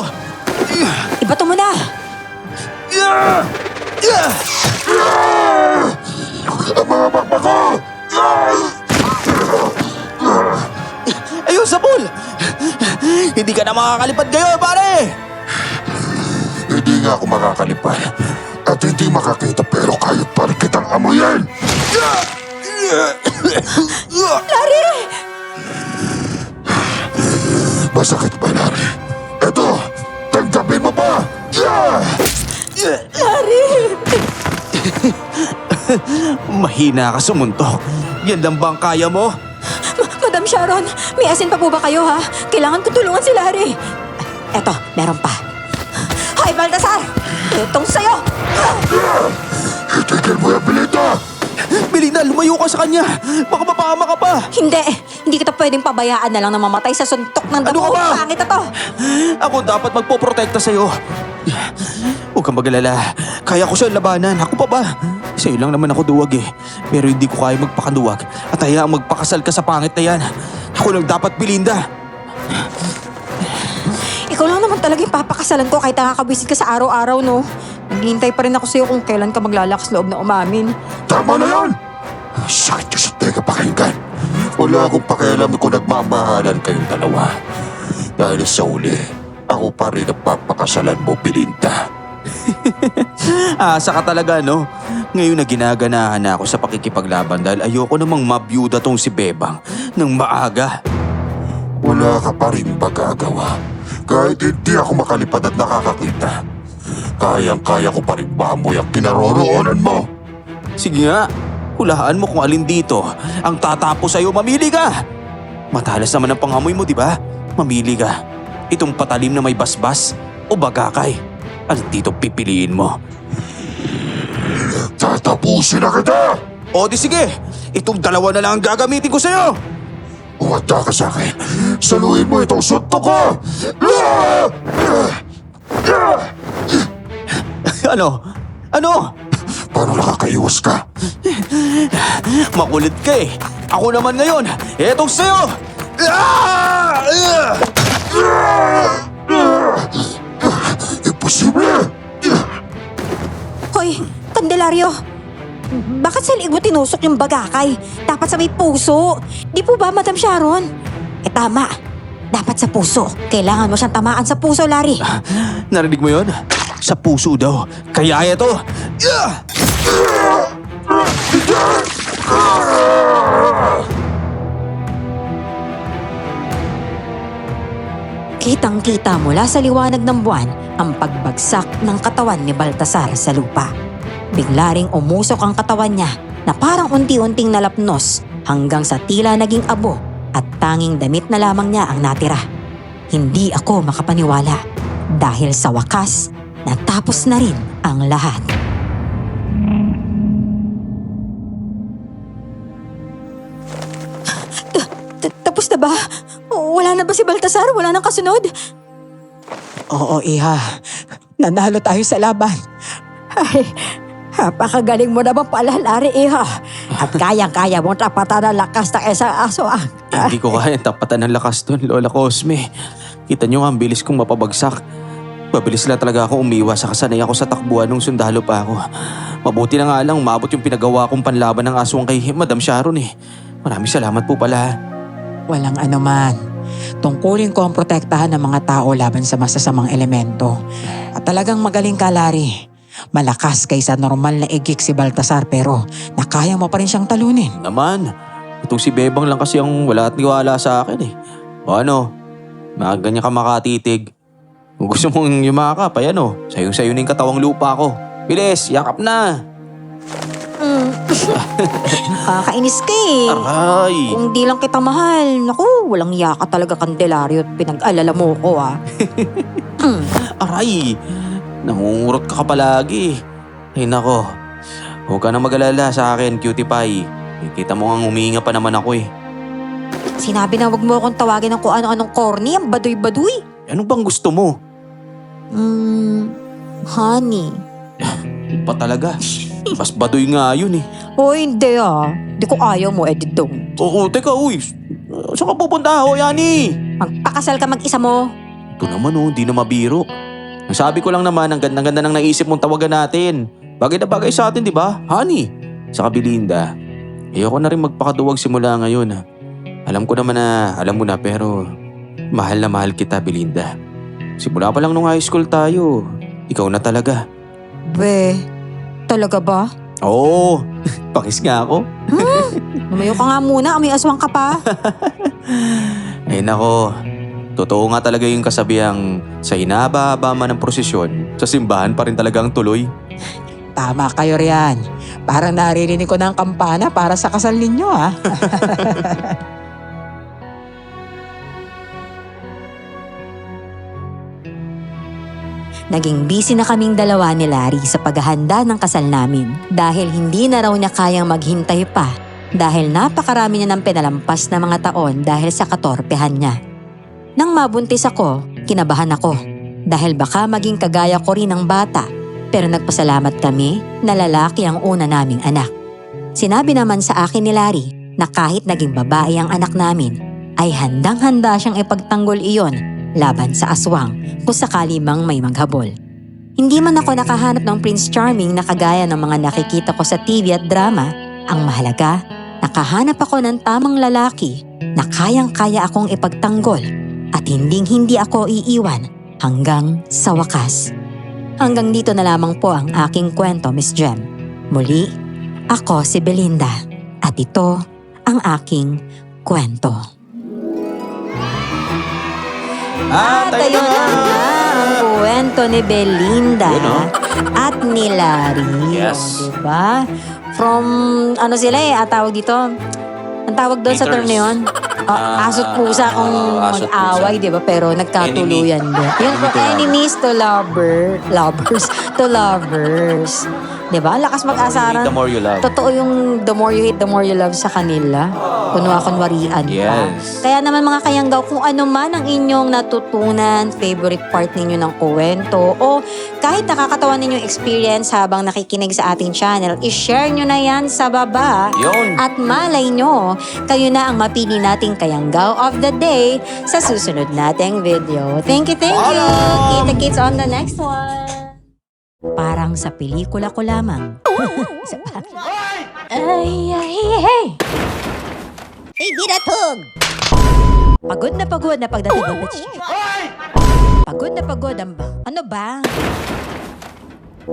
Ibato mo na. Ang mga bakbak ko! Ayun, Sapul! Hindi ka na makakalipad ngayon, pare! Hindi nga ako makakalipad at hindi makakita pero kahit pa rin kitang amoyin! Larry! Masakit ba, Larry? Eto, tanggapin mo pa! Mahina ka sumuntok. Yan lang ba ang kaya mo? Madam Sharon, may asin pa po ba kayo ha? Kailangan ko tulungan si Larry. Eto, meron pa. Hoy, Baltasar! Itong sa'yo! Itigil mo yung Belinda! Belinda, lumayo ka sa kanya. Baka mapahama ka pa. Hindi kita pwedeng pabayaan na lang na mamatay sa suntok ng Ano ka dugo. ba? Pangit na to! Ako dapat magpoprotekta sa'yo. Huwag kang mag-alala. Kaya ko siya labanan. Ako pa ba? Sa'yo lang naman ako duwag eh. Pero hindi ko kaya magpakaduwag. At hayaang magpakasal ka sa pangit na yan. Ako lang dapat, Belinda. Ikaw lang naman talaga yung papakasalan ko kahit nakakabisit ka sa araw-araw, no? Naghihintay pa rin ako sa'yo kung kailan ka maglalakas loob na umamin. Tama na yan! Sakit ka sa teka pakinggan. Wala akong pakialam kung nagmamahalan kayong dalawa. Dahil sa uli, ako pa rin ang papakasalan mo, Belinda. Asa ka talaga, no? Ngayon na ginaganahan na ako sa pakikipaglaban dahil ayoko namang mabiyuda tong si Bebang ng maaga. Wala ka pa rin magagawa. Kahit hindi ako makalipad at nakakakita. Kayang-kaya ko pa rin maamoy ang kinaroroonan mo. Sige nga, hulaan mo kung alin dito ang tatapos sa'yo. Mamili ka! Matalas naman ang pangamoy mo, di ba? Mamili ka. Itong patalim na may basbas o bagakay. Alin dito pipiliin mo? Tatapusin na kita! O di sige, itong dalawa na lang ang gagamitin ko sa'yo. Umanda ka sa akin. Saluhin mo itong suntok ko! Ano? Ano? Paano nakakaiwas ka? Makulit ka eh. Ako naman ngayon, etong sa'yo! Ah! Imposible! Hoy, Candelario! Bakit sa liig mo tinusok yung bagakay? Dapat sa may puso. Di po ba, Madam Sharon? Tama. Dapat sa puso. Kailangan mo siyang tamaan sa puso, Larry. Narinig mo yon? Sa puso daw. Kaya ito. Kitang-kita mula sa liwanag ng buwan ang pagbagsak ng katawan ni Baltasar sa lupa. Bigla ring umusok ang katawan niya na parang unti-unting nalapnos hanggang sa tila naging abo at tanging damit na lamang niya ang natira. Hindi ako makapaniwala dahil sa wakas natapos na rin ang lahat. Tapos na ba? Wala na ba si Baltasar? Wala nang kasunod? Oo, Iha. Nanalo tayo sa laban. Ay, napakagaling mo naman pala, Larry, Iha. At kayang-kaya mong tapatan ang lakas ng isang aso. Hindi ko kaya tapatan ng lakas doon, Lola Cosme. Kita niyo nga ang bilis kong mapabagsak. Mabilis lang talaga ako umiwas sa kasanay ako sa takbuhan nung sundalo pa ako. Mabuti na nga lang umabot yung pinagawa kong panlaban ng aswang kay Madam Sharon eh. Maraming salamat po pala. Walang anuman. Tungkulin ko ang protektahan ng mga tao laban sa masasamang elemento. At talagang magaling ka, Larry. Malakas kaysa normal na igik si Baltasar pero nakaya mo pa rin siyang talunin. Naman, itong si Bebang lang kasi ang wala at niwala sa akin eh. O ano, mga ganyan ka makatitig. Kung gusto mong yumakap, ay ano, sayong-sayo na yung katawang lupa ko. Bilis, yakap na! Kakainis ka eh. Aray! Kung di lang kita mahal, naku, walang yaka talaga, Candelario, at pinag-alala mo ko Aray! Nangungurot ka palagi. Ay nako, huwag ka na mag-alala sa akin, cutie pie. Kita mo nga humihinga pa naman ako eh. Sinabi na wag mo akong tawagin ng kung ano-anong corny, ang baduy-baduy. Ano bang gusto mo? Honey. Pa talaga. Mas baduy nga yun eh. O hindi Di ko ayaw mo, edit dong. Oo, teka uy. Saan ka pupunta, o Yani? Magpakasal ka mag-isa mo. Ito naman oh, hindi na mabiro. Ang sabi ko lang naman, ang ganda-ganda nang naisip mong tawagan natin. Bagay na bagay sa atin, di ba? Honey. Saka Belinda. Ayoko na rin magpakaduwag simula ngayon. Alam ko naman na, alam mo na pero mahal na mahal kita, Belinda. Simula pa lang nung high school tayo, ikaw na talaga. Be, talaga ba? Oo, pakis nga ako. Lumayo ka nga muna, may aswang ka pa. Ay nako, totoo nga talaga yung kasabihang sa hinaba-haba man ng prosesyon, sa simbahan pa rin talagang tuloy. Tama kayo riyan. Parang naririnig ko ng kampana para sa kasal ninyo Naging busy na kaming dalawa ni Larry sa paghahanda ng kasal namin dahil hindi na raw niya kayang maghintay pa dahil napakarami niya ng pinalampas na mga taon dahil sa katorpehan niya. Nang mabuntis ako, kinabahan ako dahil baka maging kagaya ko rin ng bata pero nagpasalamat kami na lalaki ang una naming anak. Sinabi naman sa akin ni Larry na kahit naging babae ang anak namin ay handang-handa siyang ipagtanggol iyon laban sa aswang kung sakali mang may maghabol. Hindi man ako nakahanap ng Prince Charming na kagaya ng mga nakikita ko sa TV at drama. Ang mahalaga, nakahanap ako ng tamang lalaki na kayang-kaya akong ipagtanggol at hinding-hindi ako iiwan hanggang sa wakas. Hanggang dito na lamang po ang aking kwento, Miss Jem. Muli, ako si Belinda at ito ang aking kwento. At ayun na nga ang kwento ni Belinda Yun, oh. at ni Larry. Yes. Diba? From, ano sila tawag dito? Ang tawag doon sa term na yun? Aso't pusa kung aso't mag-away, pusa. di ba? Pero nagkatuluyan din. Yun po, enemies to lovers. To lovers. Diba? Ang lakas mag-asaran. The more you love. Totoo yung the more you hate, the more you love sa kanila. Kunwarian pa. Yes. Kaya naman mga kayanggaw, kung ano man ang inyong natutunan, favorite part ninyo ng kuwento, o kahit nakakatawa ninyong experience habang nakikinig sa ating channel, i-share nyo na yan sa baba. Yun. At malay nyo, kayo na ang mapili nating kayanggaw of the day sa susunod nating video. Thank you, thank you! Kita-kits on the next one! Parang sa pelikula ko lamang. Isa pa. Ay, ay, hey! Hey, Dinatog! Pagod na pagdating ng Pagod na pagod ang... Ano ba?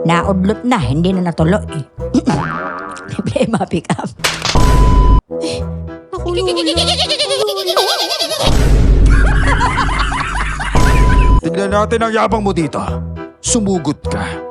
Naudlot na, hindi na natuloy. Problema, pick up. Naku, Tignan natin ang yabang mo dito. Sumugot ka.